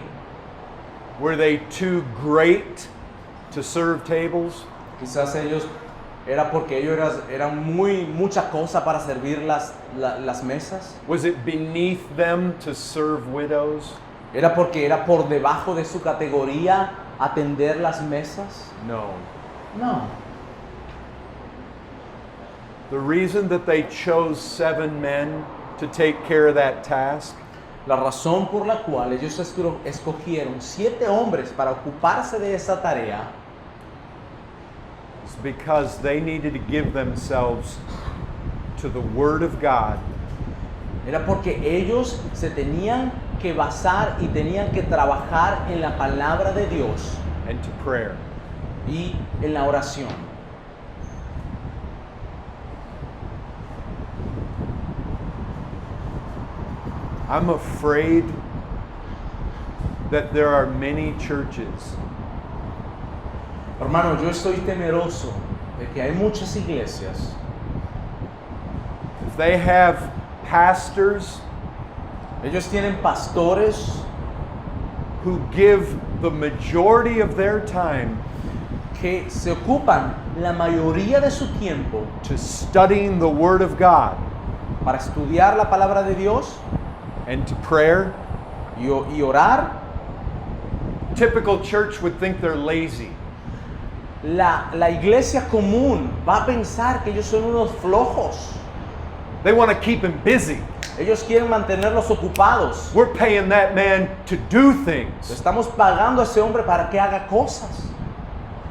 Were they too great to serve tables? Quizás ellos, era porque ellos eran mucha cosa para servir las mesas. Was it beneath them to serve widows? Era porque era por debajo de su categoría atender las mesas. No. No. The reason that they chose 7 men to take care of that task La razón por la cual ellos escogieron 7 hombres para ocuparse de esa tarea is because they needed to give themselves to the Word of God era porque ellos se tenían que basar y tenían que trabajar en la palabra de Dios and to prayer. y en la oración. I'm afraid that there are many churches Hermano, yo estoy temeroso de que hay muchas iglesias, if they have pastors ellos tienen pastores who give the majority of their time que se ocupan la mayoría de su tiempo to studying the Word of God para estudiar la palabra de Dios and to prayer. y orar. Typical church would think they're lazy. La iglesia común va a pensar que ellos son unos flojos. They want to keep him busy. Ellos quieren mantenerlos ocupados. We're paying that man to do things. Estamos pagando a ese hombre para que haga cosas.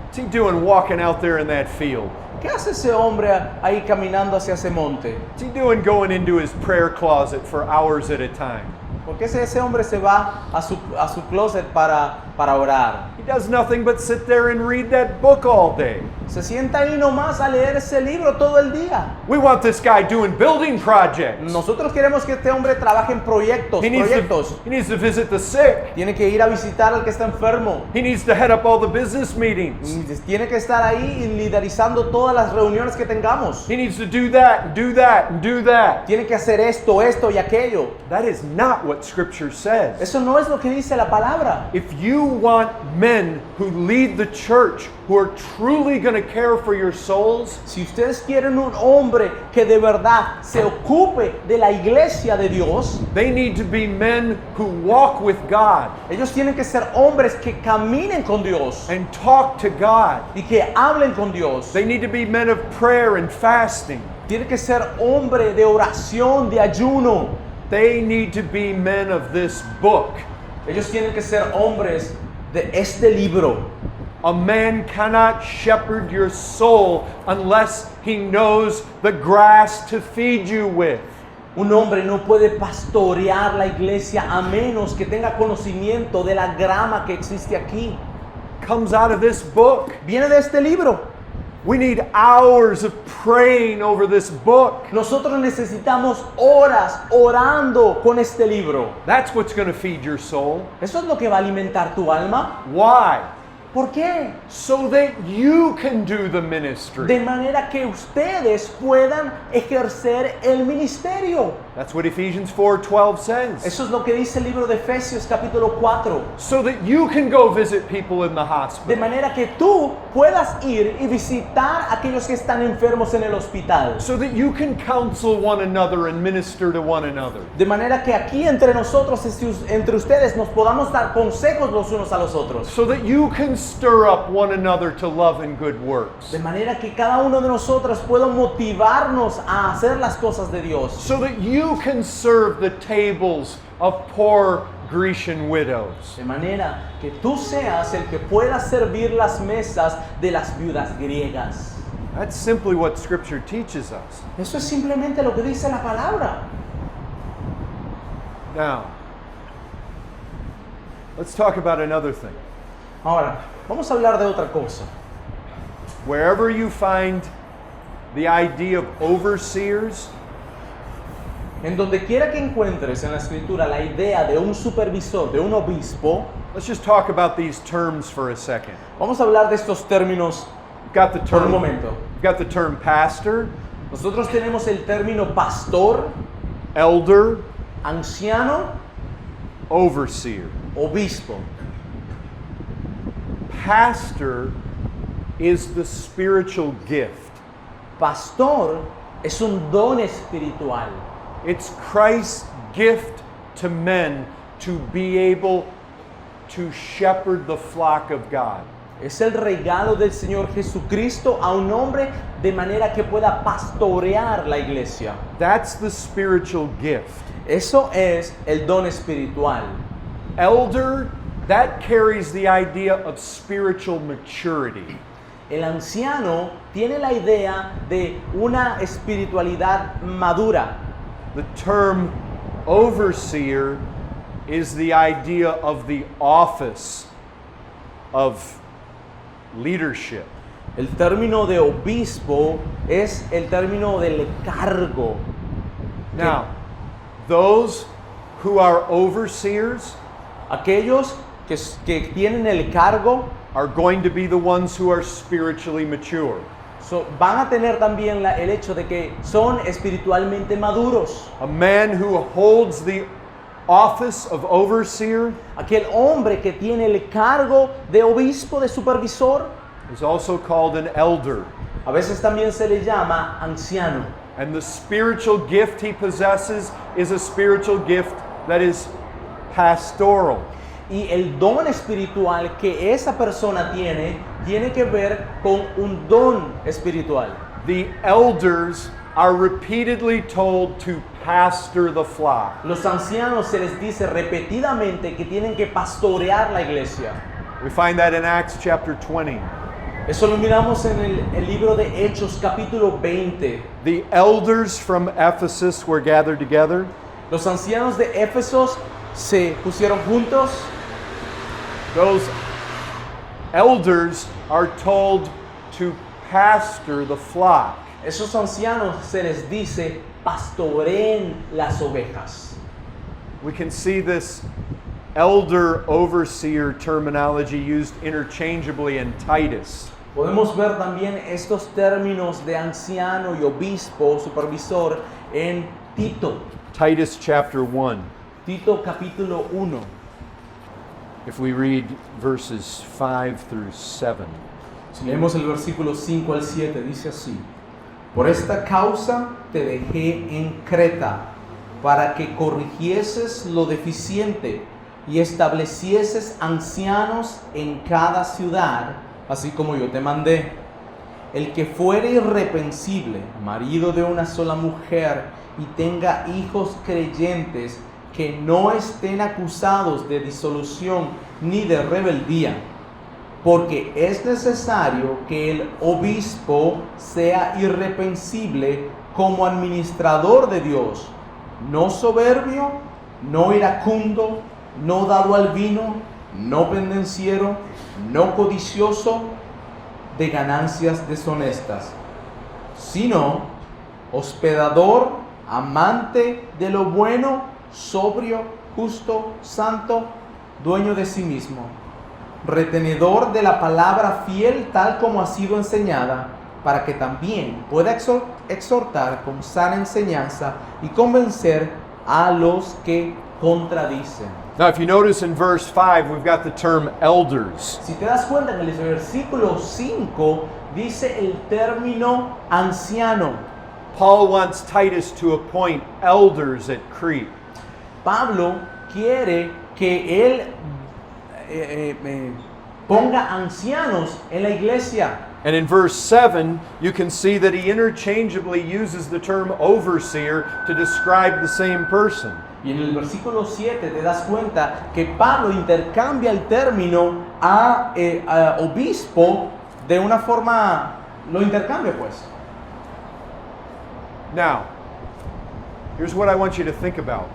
What's he doing walking out there in that field? ¿Qué hace ese hombre ahí caminando hacia ese monte? What's he doing going into his prayer closet for hours at a time? ¿Por qué ese hombre se va a su closet para orar? He does nothing but sit there and read that book all day. Se sienta ahí nomás a leer ese libro todo el día. We want this guy doing building projects. Nosotros queremos que este hombre trabaje en proyectos. He needs to visit the sick. Tiene que ir a visitar al que está enfermo. He needs to head up all the business meetings. Tiene que estar ahí liderizando todas las reuniones que tengamos. He needs to do that and do that and do that. Tiene que hacer esto y aquello. That is not what Scripture says. Eso no es lo que dice la palabra. If you want men who lead the church, who are truly going to care for your souls, Si ustedes quieren un hombre que de verdad se ocupe de la iglesia de Dios, they need to be men who walk with God ellos tienen que ser hombres que caminen con Dios and talk to God. y que hablen con Dios. They need to be men of prayer and fasting. Tiene que ser hombre de oración, de ayuno. They need to be men of this book. Ellos tienen que ser hombres de este libro. A man cannot shepherd your soul unless he knows the grass to feed you with. Un hombre no puede pastorear la iglesia a menos que tenga conocimiento de la grama que existe aquí. Comes out of this book. Viene de este libro. We need hours of praying over this book. Nosotros necesitamos horas orando con este libro. That's what's going to feed your soul. Eso es lo que va a alimentar tu alma. Why? ¿Por qué? So that you can do the ministry. De manera que ustedes puedan ejercer el ministerio. That's what Ephesians 4:12 says. Eso es lo que dice el libro de Efesios capítulo 4. So that you can go visit people in the De hospital. manera que tú puedas ir y visitar a aquellos que están enfermos en el hospital. So that you can counsel one another and minister to one another. De manera que aquí entre nosotros, entre ustedes, nos podamos dar consejos los unos a los otros. So that you can stir up one another to love and good works. De manera que cada uno de nosotros pueda motivarnos a hacer las cosas de Dios. So that you you can serve the tables of poor Grecian widows. De manera que tú seas el que pueda servir las mesas de las viudas griegas. That's simply what Scripture teaches us. Eso es simplemente lo que dice la palabra. Now, let's talk about another thing. Ahora, vamos a hablar de otra cosa. Wherever you find the idea of overseers, En donde quiera que encuentres en la escritura la idea de un supervisor, de un obispo, let's just talk about these terms for a second. vamos a hablar de estos términos You've got the por un term, momento. you've got the term pastor, Nosotros tenemos el término pastor, elder, anciano, overseer. obispo. Pastor is the spiritual gift. Pastor es un don espiritual. It's Christ's gift to men to be able to shepherd the flock of God. Es el regalo del Señor Jesucristo a un hombre de manera que pueda pastorear la iglesia. That's the spiritual gift. Eso es el don espiritual. Elder, that carries the idea of spiritual maturity. El anciano tiene la idea de una espiritualidad madura. The term overseer is the idea of the office of leadership. El término de obispo es el término del cargo. Now, those who are overseers Aquellos que tienen el cargo are going to be the ones who are spiritually mature. van a tener también el hecho de que son espiritualmente maduros. A man who holds the office of overseer Aquel hombre que tiene el cargo de obispo, de supervisor, is also called an elder. a veces también se le llama anciano. And the spiritual gift he possesses is a spiritual gift that is pastoral. Y el don espiritual que esa persona tiene que ver con un don espiritual. The elders are repeatedly told to pastor the flock. Los ancianos se les dice repetidamente que tienen que pastorear la iglesia. We find that in Acts chapter 20. Eso lo miramos en el libro de Hechos capítulo 20. The elders from Ephesus were gathered together. Los ancianos de Éfeso se pusieron juntos. Those elders are told to pastor the flock. Esos ancianos se les dice pastoreen las ovejas. We can see this elder overseer terminology used interchangeably in Titus. Podemos ver también estos términos de anciano y obispo, supervisor, en Tito. Titus chapter 1. Tito capítulo 1. If we read verses 5 through 7. Si leemos el versículo 5 al 7, dice así: Por esta causa te dejé en Creta, para que corrigieses lo deficiente y establecieses ancianos en cada ciudad, así como yo te mandé. El que fuere irreprensible, marido de una sola mujer, y tenga hijos creyentes, que no estén acusados de disolución ni de rebeldía, porque es necesario que el obispo sea irreprensible como administrador de Dios, no soberbio, no iracundo, no dado al vino, no pendenciero, no codicioso de ganancias deshonestas, sino hospedador, amante de lo bueno, sobrio, justo, santo, dueño de sí mismo, retenedor de la palabra fiel tal como ha sido enseñada, para que también pueda exhortar con sana enseñanza y convencer a los que contradicen. Now, if you notice in verse 5, we've got the term elders. Si te das cuenta, en el versículo 5 dice el término anciano. Paul wants Titus to appoint elders at Crete. Pablo quiere que él ponga ancianos en la iglesia. And in verse 7, you can see that he interchangeably uses the term overseer to describe the same person. Y en el versículo 7 te das cuenta que Pablo intercambia el término a obispo de una forma, lo intercambia pues. Now, here's what I want you to think about.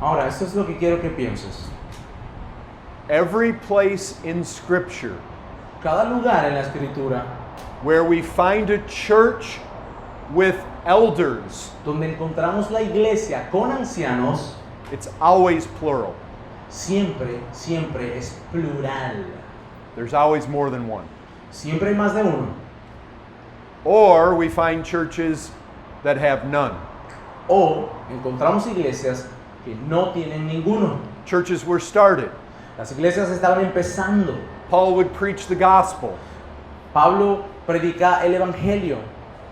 Ahora, esto es lo que quiero que pienses. Every place in Scripture Cada lugar en la escritura where we find a church with elders, donde encontramos la iglesia con ancianos, it's always plural. siempre es plural. There's always more than one. Siempre hay más de uno. Or we find churches that have none. O encontramos iglesias que no tienen ninguno. Churches were started. Las iglesias estaban empezando. Paul would preach the gospel. Pablo predica el evangelio.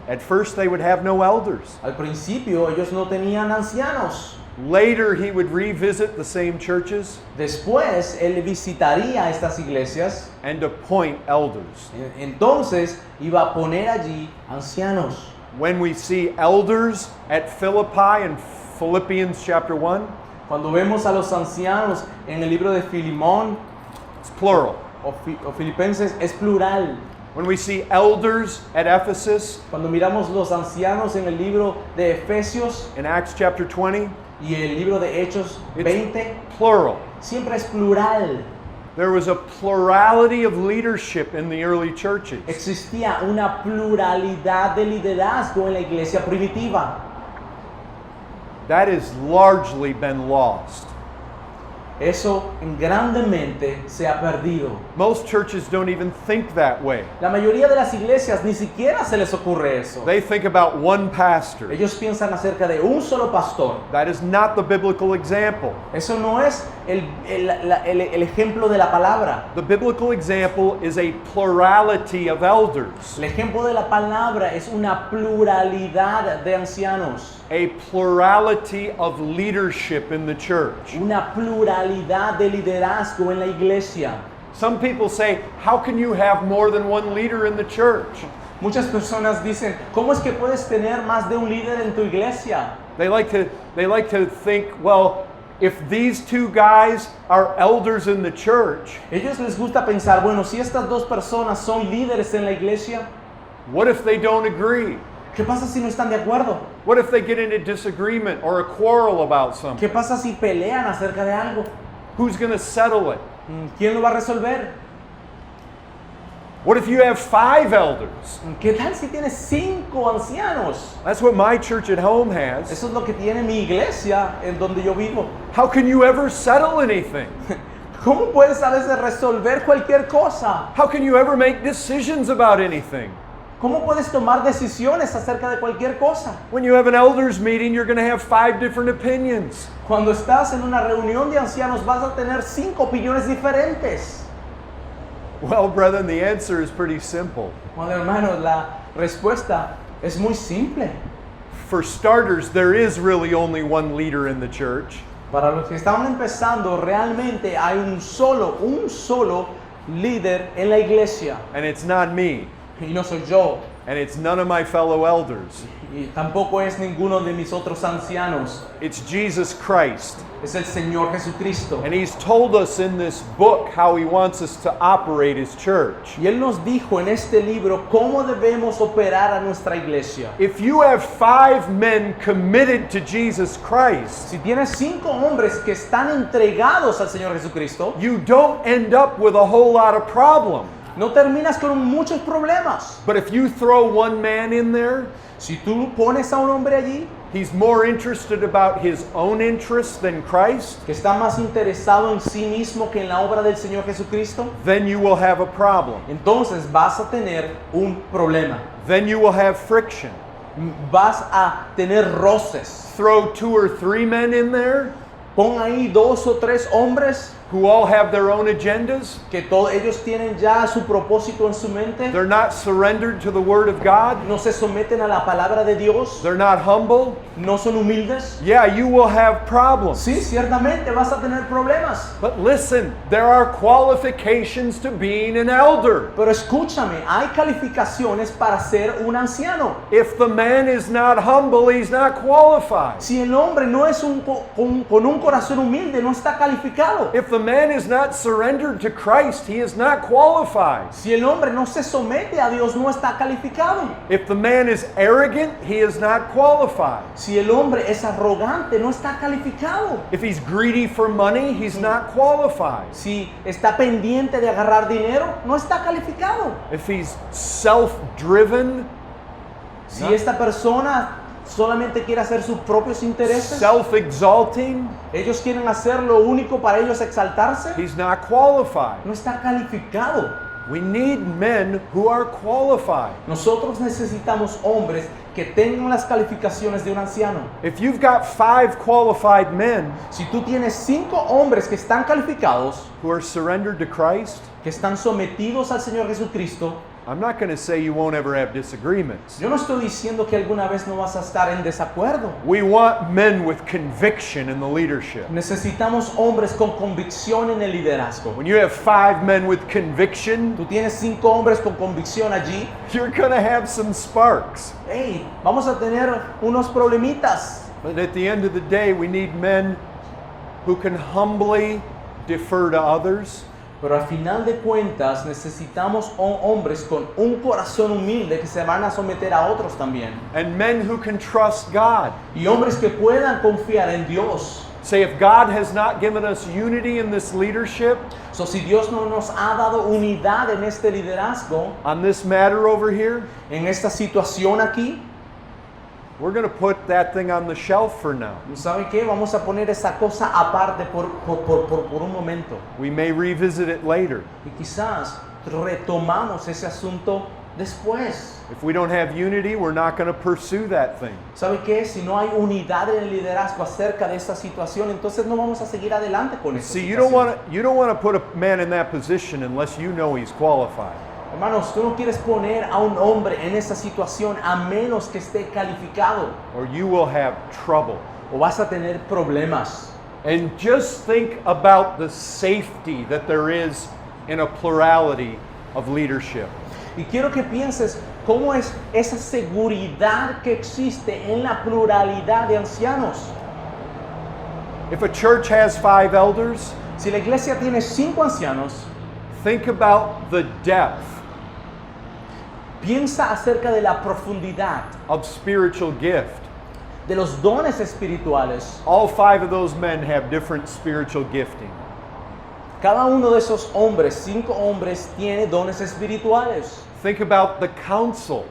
At first, they would have no elders. Al principio ellos no tenían ancianos. Later, he would revisit the same churches Después él visitaría estas iglesias. and appoint elders. Entonces iba a poner allí ancianos. When we see elders at Philippi in Philippians chapter 1, Cuando vemos a los ancianos en el libro de Filimón it's plural. o Filipenses, es plural. When we see elders at Ephesus Cuando miramos los ancianos en el libro de Efesios in Acts chapter 20, y el libro de Hechos 20, plural. siempre es plural. There was a plurality of leadership in the early churches. Existía una pluralidad de liderazgo en la iglesia primitiva. That has largely been lost. Eso grandemente se ha perdido. Most churches don't even think that way. La mayoría de las iglesias ni siquiera se les ocurre eso. They think about one pastor. Ellos piensan acerca de un solo pastor. That is not the biblical example. Eso no es el ejemplo de la palabra. The biblical example is a plurality of elders, El ejemplo de la palabra es una pluralidad de ancianos. a plurality of leadership in the church. Una pluralidad de liderazgo en la iglesia. Some people say, how can you have more than one leader in the church? Muchas personas dicen, ¿cómo es que puedes tener más de un líder en tu iglesia? They like to think, well, if these two guys are elders in the church, Ellos les gusta pensar, bueno, si estas dos personas son líderes en la iglesia, what if they don't agree? ¿qué pasa si no están de acuerdo? What if they get into disagreement or a quarrel about something? ¿Qué pasa si pelean acerca de algo? Who's going to settle it? ¿Quién lo va a resolver? What if you have 5 elders? ¿Qué tal si tienes 5 ancianos? That's what my church at home has. Eso es lo que tiene mi iglesia en donde yo vivo. How can you ever settle anything? ¿Cómo puedes a veces resolver cualquier cosa? How can you ever make decisions about anything? ¿Cómo puedes tomar decisiones acerca de cualquier cosa? When you have an elders meeting, you're going to have 5 different opinions. Cuando estás en una reunión de ancianos vas a tener 5 opiniones diferentes. Well, brethren, the answer is pretty simple. Bueno, hermanos, la respuesta es muy simple. For starters, there is really only one leader in the church. Para los que están empezando, realmente hay un solo líder en la iglesia. And it's not me. Y no soy yo. And it's none of my fellow elders. Y tampoco es ninguno de mis otros ancianos. It's Jesus Christ. Es el Señor Jesucristo. And He's told us in this book how He wants us to operate His church. Y Él nos dijo en este libro cómo debemos operar a nuestra iglesia. If you have 5 men committed to Jesus Christ, Si tienes 5 hombres que están entregados al Señor Jesucristo, you don't end up with a whole lot of problem. no terminas con muchos problemas. But if you throw one man in there, Si tú pones a un hombre allí he's more interested about his own interests than Christ, que está más interesado en sí mismo que en la obra del Señor Jesucristo, then you will have a problem. entonces vas a tener un problema. Then you will have friction. Vas a tener roces. Throw 2 or 3 men in there, Pon ahí 2 o 3 hombres who all have their own agendas. que todos ellos tienen ya su propósito en su mente, They're not surrendered to the Word of God. no se someten a la palabra de Dios, They're not humble. no son humildes. Yeah, you will have problems. Sí, ciertamente vas a tener problemas. But listen, there are qualifications to being an elder. Pero escúchame, hay calificaciones para ser un anciano. If the man is not humble, he's not qualified. Si el hombre no es con un corazón humilde, no está calificado. If the man is not surrendered to Christ, he is not qualified. Si el hombre no se somete a Dios, no está calificado. If the man is arrogant, he is not qualified. Si el hombre es arrogante, no está calificado. If he's greedy for money, he's not qualified. Si está pendiente de agarrar dinero, no está calificado. If he's self-driven, Si esta persona solamente quiere hacer sus propios intereses, self-exalting, ellos quieren hacer lo único para ellos exaltarse, he's not qualified. no está calificado. We need men who are qualified. Nosotros necesitamos hombres que tengan las calificaciones de un anciano. If you've got 5 qualified men Si tú tienes 5 hombres que están calificados, who are surrendered to Christ, que están sometidos al Señor Jesucristo, I'm not going to say you won't ever have disagreements. yo no estoy diciendo que alguna vez no vas a estar en desacuerdo. We want men with conviction in the leadership. Necesitamos hombres con convicción en el liderazgo. When you have 5 men with conviction, Tú tienes 5 hombres con convicción allí. you're going to have some sparks. Hey, vamos a tener unos problemitas. But at the end of the day, we need men who can humbly defer to others, Pero al final de cuentas necesitamos hombres con un corazón humilde que se van a someter a otros también. and men who can trust God. Y hombres que puedan confiar en Dios. Say, if God has not given us unity in this leadership, So, si Dios no nos ha dado unidad en este liderazgo, on this matter over here, en esta situación aquí, we're going to put that thing on the shelf for now. ¿saben qué? Vamos a poner esa cosa aparte por un momento. We may revisit it later. Y quizás retomamos ese asunto después. If we don't have unity, we're not going to pursue that thing. ¿Sabe qué? Si no hay unidad en el liderazgo acerca de esta situación, entonces no vamos a seguir adelante con esta See, situación. you don't want to put a man in that position unless you know he's qualified. Hermanos, tú no quieres poner a un hombre en esa situación a menos que esté calificado, Or you will have trouble. o vas a tener problemas. And just think about the safety that there is in a plurality of leadership. Y quiero que pienses cómo es esa seguridad que existe en la pluralidad de ancianos. If a church has 5 elders, Si la iglesia tiene 5 ancianos, think about the depth piensa acerca de la profundidad, of spiritual gift. de los dones espirituales. All 5 of those men have different spiritual gifting. Cada uno de esos hombres, 5 hombres, tiene dones espirituales. Think about the counsel.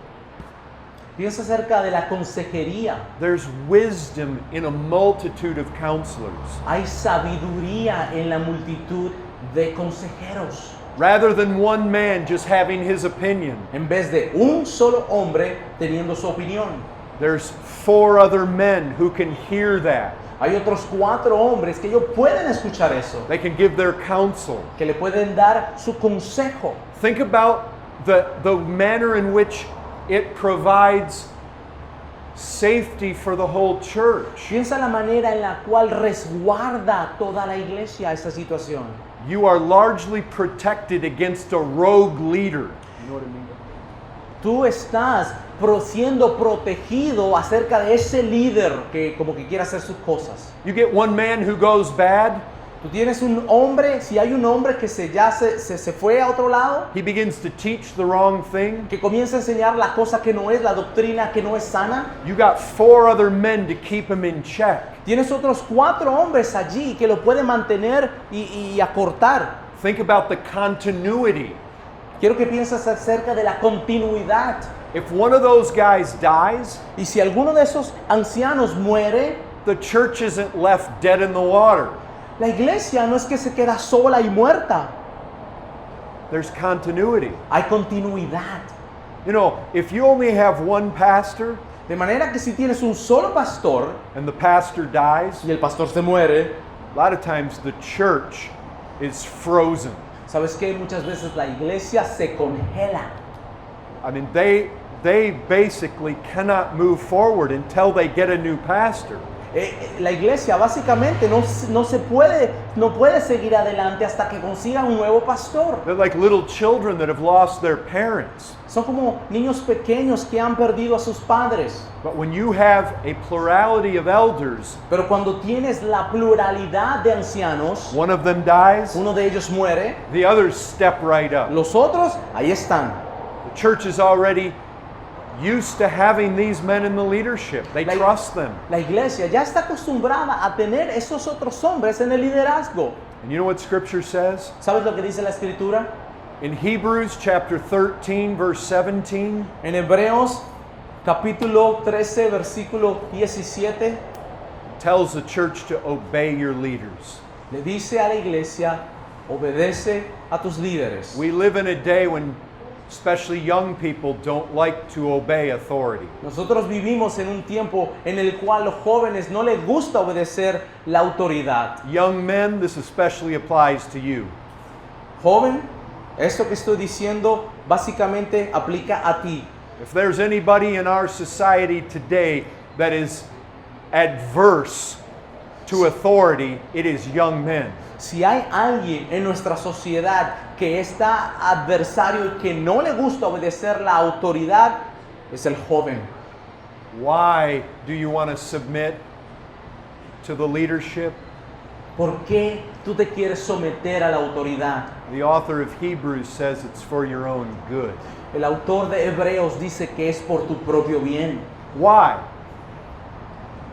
Piensa acerca de la consejería. There's wisdom in a multitude of counselors. Hay sabiduría en la multitud de consejeros. Rather than one man just having his opinion, En vez de un solo hombre teniendo su opinión. there's 4 other men who can hear that. Hay otros 4 hombres que ellos pueden escuchar eso. They can give their counsel. Que le pueden dar su consejo. Think about the manner in which it provides safety for the whole church. Piensa la manera en la cual resguarda toda la iglesia esta situación. You are largely protected against a rogue leader. You know what I mean? Tú estás siendo protegido acerca de ese líder que como que quiere hacer sus cosas. You get one man who goes bad, Tú tienes un hombre, si hay un hombre que se fue a otro lado, he begins to teach the wrong thing. que comienza a enseñar la cosa que no es, la doctrina que no es sana. You got 4 other men to keep him in check. Tienes otros 4 hombres allí que lo pueden mantener y acortar. Think about the continuity. Quiero que pienses acerca de la continuidad. If one of those guys dies, Y si alguno de esos ancianos muere, the church isn't left dead in the water. la iglesia no es que se queda sola y muerta. There's continuity. Hay continuidad. You know, if you only have one pastor De manera que si tienes un solo pastor and the pastor dies, y el pastor se muere, a lot of times the church is frozen. ¿Sabes qué? Muchas veces la iglesia se congela. I mean, they basically cannot move forward until they get a new pastor. La iglesia básicamente no puede seguir adelante hasta que consiga un nuevo pastor. They're like little children that have lost their parents. Son como niños pequeños que han perdido a sus padres. But when you have a plurality of elders, Pero cuando tienes la pluralidad de ancianos, one of them dies, uno de ellos muere, the others step right up. los otros ahí están. The church is already used to having these men in the leadership. They Like- trust them. La iglesia ya está acostumbrada a tener esos otros hombres en el liderazgo. And you know what Scripture says? ¿Sabes lo que dice la escritura? In Hebrews chapter 13, verse 17, En Hebreos capítulo 13 versículo 17 tells the church to obey your leaders. le dice a la iglesia, obedece a tus líderes. We live in a day when especially young people don't like to obey authority. Nosotros vivimos en un tiempo en el cual los jóvenes no les gusta obedecer la autoridad. Young men, this especially applies to you. Joven, esto que estoy diciendo básicamente aplica a ti. If there's anybody in our society today that is adverse to authority, it is young men. Si hay alguien en nuestra sociedad que está adversario y que no le gusta obedecer la autoridad, es el joven. Why do you want to submit to the leadership? ¿Por qué tú te quieres someter a la autoridad? The author of Hebrews says it's for your own good. El autor de Hebreos dice que es por tu propio bien. Why?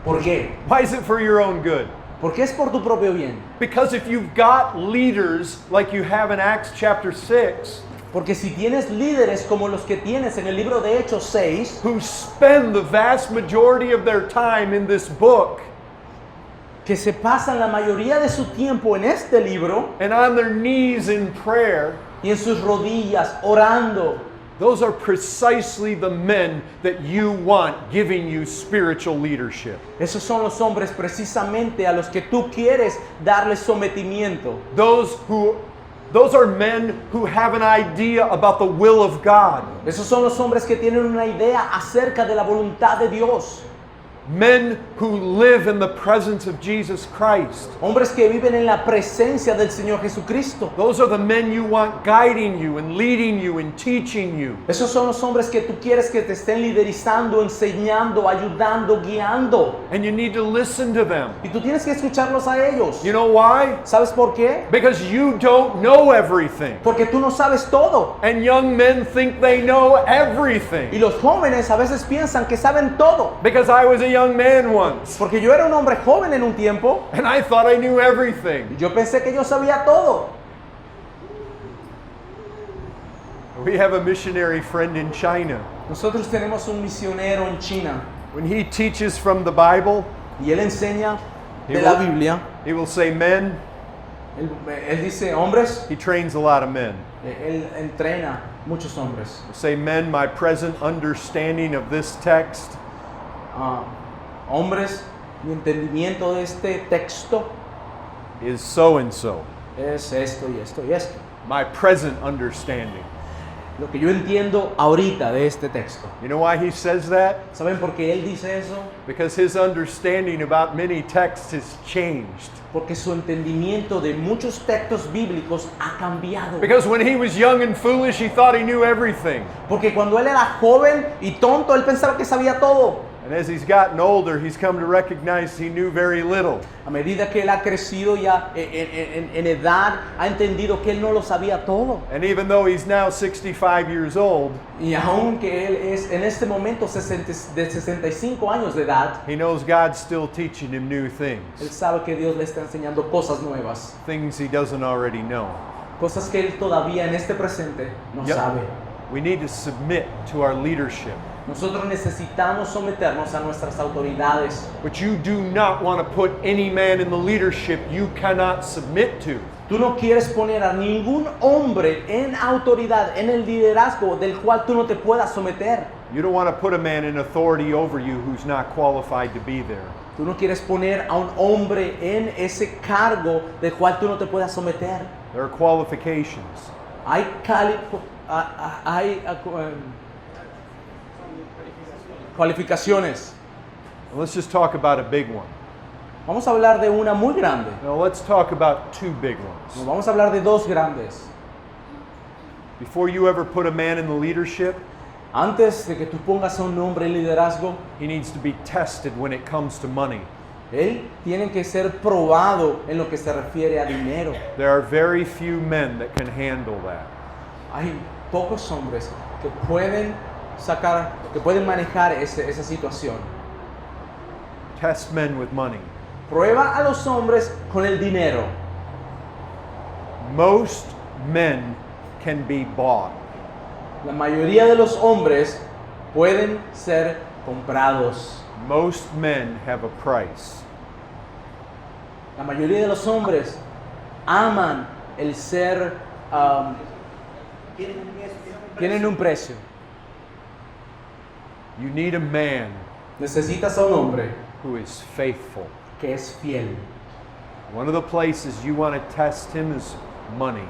¿Por qué? Why is it for your own good? ¿Por qué es por tu propio bien? Because if you've got leaders like you have in Acts chapter 6, Porque si tienes líderes como los que tienes en el libro de Hechos 6, who spend the vast majority of their time in this book que se pasan la mayoría de su tiempo en este libro and on their knees in prayer, y en sus rodillas orando, those are precisely the men that you want giving you spiritual leadership. esos son los hombres precisamente a los que tú quieres darles sometimiento. Those are men who have an idea about the will of God. Esos son los hombres que tienen una idea acerca de la voluntad de Dios. Men who live in the presence of Jesus Christ. Hombres que viven en la presencia del Señor Jesucristo. Those are the men you want guiding you and leading you and teaching you. Esos son los hombres que tú quieres que te estén liderizando, enseñando, ayudando, guiando. And you need to listen to them. Y tú tienes que escucharlos a ellos. You know why? ¿Sabes por qué? Because you don't know everything. Porque tú no sabes todo. And young men think they know Y everything. los jóvenes a veces piensan que saben todo. Because I was a young man once. Porque yo era un hombre joven en un tiempo And I thought I knew everything. y yo pensé que yo sabía todo. We have a missionary friend in China. Nosotros tenemos un misionero en China When he teaches from the Bible, y él enseña He de la will- Biblia. he will say men. Él dice hombres, He trains a lot of men. él entrena muchos hombres. He'll say, men, my present understanding of this text Ah, hombres, mi entendimiento de este texto is so and so. es esto y esto y esto. My present understanding. Lo que yo entiendo ahorita de este texto. You know why he says that? ¿Saben por qué él dice eso? Because his understanding about many texts has changed. Porque su entendimiento de muchos textos bíblicos ha cambiado. Because when he was young and foolish, he thought he knew everything. Porque cuando él era joven y tonto, él pensaba que sabía todo. And as he's gotten older, he's come to recognize he knew very little. A medida que él ha crecido ya en edad, ha entendido que él no lo sabía todo. And even though he's now 65 years old, Y aunque él es en este momento de 65 años de edad, he knows God's still teaching him new él things. sabe que Dios le está enseñando cosas nuevas. Things he doesn't already know. Cosas que él todavía en este presente no Yep. sabe. We need to submit to our leadership. Nosotros necesitamos someternos a nuestras autoridades. But you do not want to put any man in the leadership you cannot submit to. Tú no quieres poner a ningún hombre en autoridad, en el liderazgo del cual tú no te puedas someter. You don't want to put a man in authority over you who's not qualified to be there. Tú no quieres poner a un hombre en ese cargo del cual tú no te puedas someter. There are qualifications. Hay, cualificaciones. And let's just talk about a big one. Vamos a hablar de una muy grande. Now let's talk about two big Nos ones. vamos a hablar de dos grandes. Before you ever put a man in the leadership, Antes de que tú pongas a un hombre en liderazgo, he needs to be tested when it comes to money. él tiene que ser probado en lo que se refiere a dinero. There are very few men that can handle that. Hay pocos hombres que pueden manejar esa situación. Test men with money. Prueba a los hombres con el dinero. Most men can be bought. La mayoría de los hombres pueden ser comprados. Most men have a price. La mayoría de los hombres aman el ser, tienen un precio. You need a man Necesitas a un hombre who is faithful. que es fiel. One of the places you want to test him is money.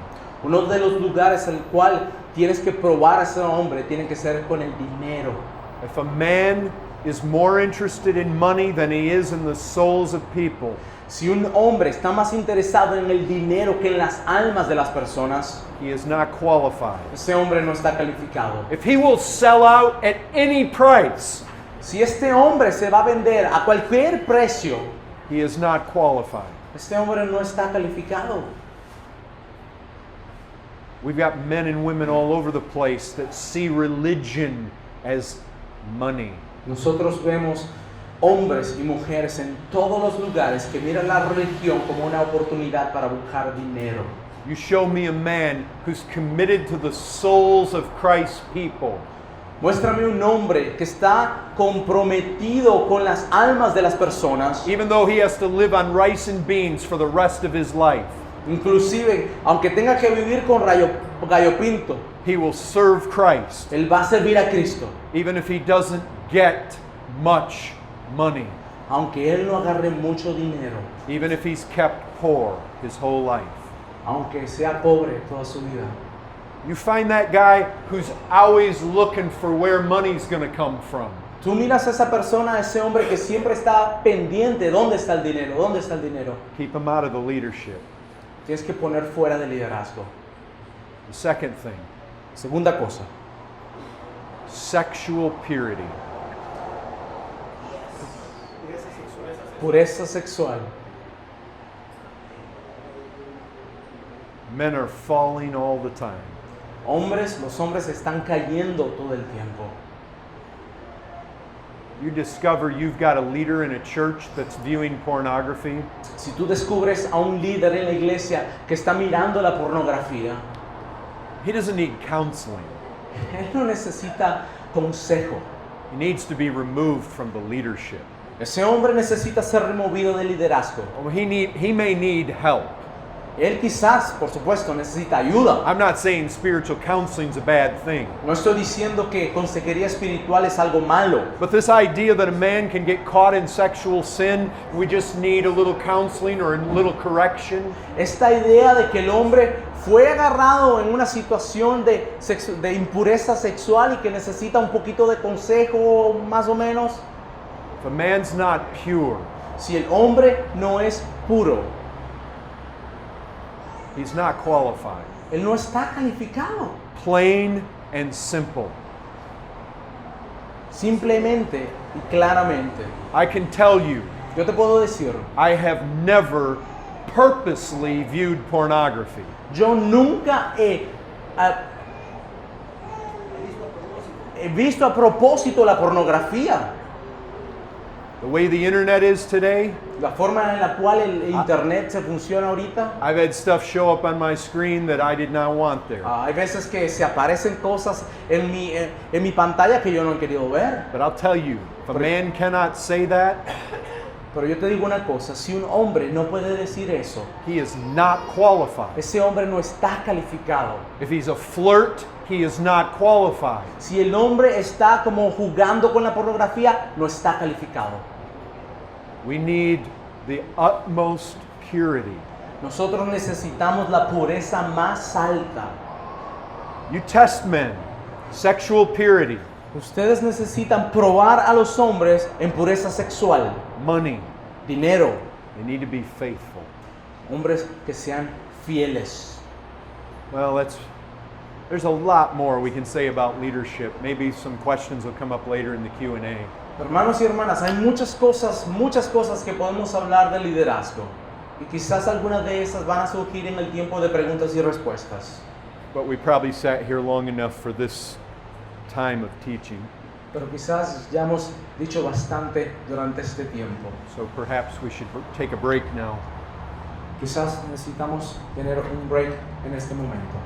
Uno de los lugares en el cual tienes que probar a ese hombre tiene que ser con el dinero. If a man is more interested in money than he is in the souls of people, Si un hombre está más interesado en el dinero que en las almas de las personas, he is not qualified. ese hombre no está calificado. If he will sell out at any price, Si este hombre se va a vender a cualquier precio, he is not qualified. este hombre no está calificado. We've got men and women all over the place that see religion as money. Nosotros vemos hombres y mujeres en todos los lugares que miran la religión como una oportunidad para buscar dinero. You show me a man who's committed to the souls of Christ's people. Muéstrame un hombre que está comprometido con las almas de las personas, Even though he has to live on rice and beans for the rest of his life, inclusive aunque tenga que vivir con gallo pinto, he will serve Christ, él va a servir a Cristo, even if he doesn't get much money, aunque él no agarre mucho dinero, even if he's kept poor his whole life. aunque sea pobre toda su vida. You find that guy who's always looking for where money's going to come from. Tú miras a esa persona, a ese hombre que siempre está pendiente, ¿dónde está el dinero? ¿Dónde está el dinero? Keep him out of the leadership. Tienes que poner fuera del liderazgo. The second thing, Segunda cosa, sexual purity. pureza sexual. Men are falling all the time. Los hombres están cayendo todo el tiempo. You discover you've got a leader in a church that's viewing pornography, Si tú descubres a un líder en la iglesia que está mirando la pornografía, he doesn't need counseling. él no necesita consejo. He needs to be removed from the leadership. Ese hombre necesita ser removido del liderazgo. Or he may need help. Él quizás, por supuesto, necesita ayuda. I'm not saying spiritual counseling is a bad thing. No estoy diciendo que consejería espiritual es algo malo. But this idea that a man can get caught in sexual sin, we just need a little counseling or a little correction, Esta idea de que el hombre fue agarrado en una situación de impureza sexual y que necesita un poquito de consejo, más o menos. if a man's not pure, Si el hombre no es puro, he's not qualified. él no está calificado. Plain and simple. Simplemente y claramente. I can tell you, Yo te puedo decir, I have never purposely viewed pornography. yo nunca he visto a propósito la pornografía. The way the internet is today, La forma en la cual el internet se funciona ahorita. I've had stuff show up on my screen that I did not want there. Hay veces que se aparecen cosas en mi pantalla que yo no he querido ver. But I'll tell you, if a man cannot say that, Pero yo te digo una cosa, si un hombre no puede decir eso, he is not qualified. ese hombre no está calificado. If he's a flirt, he is not qualified. Si el hombre está como jugando con la pornografía, no está calificado. We need the utmost purity. Nosotros necesitamos la pureza más alta. You test men, sexual purity, Ustedes necesitan probar a los hombres en pureza sexual, money. dinero, They need to be faithful. hombres que sean fieles. Well, there's a lot more we can say about leadership. Maybe some questions will come up later in the Q&A. Hermanos y hermanas, hay muchas cosas que podemos hablar de liderazgo. Y quizás algunas de esas van a surgir en el tiempo de preguntas y respuestas. But we probably sat here long enough for this time of teaching. Pero quizás ya hemos dicho bastante durante este tiempo. So perhaps we should take a break now. Quizás necesitamos tener un break en este momento.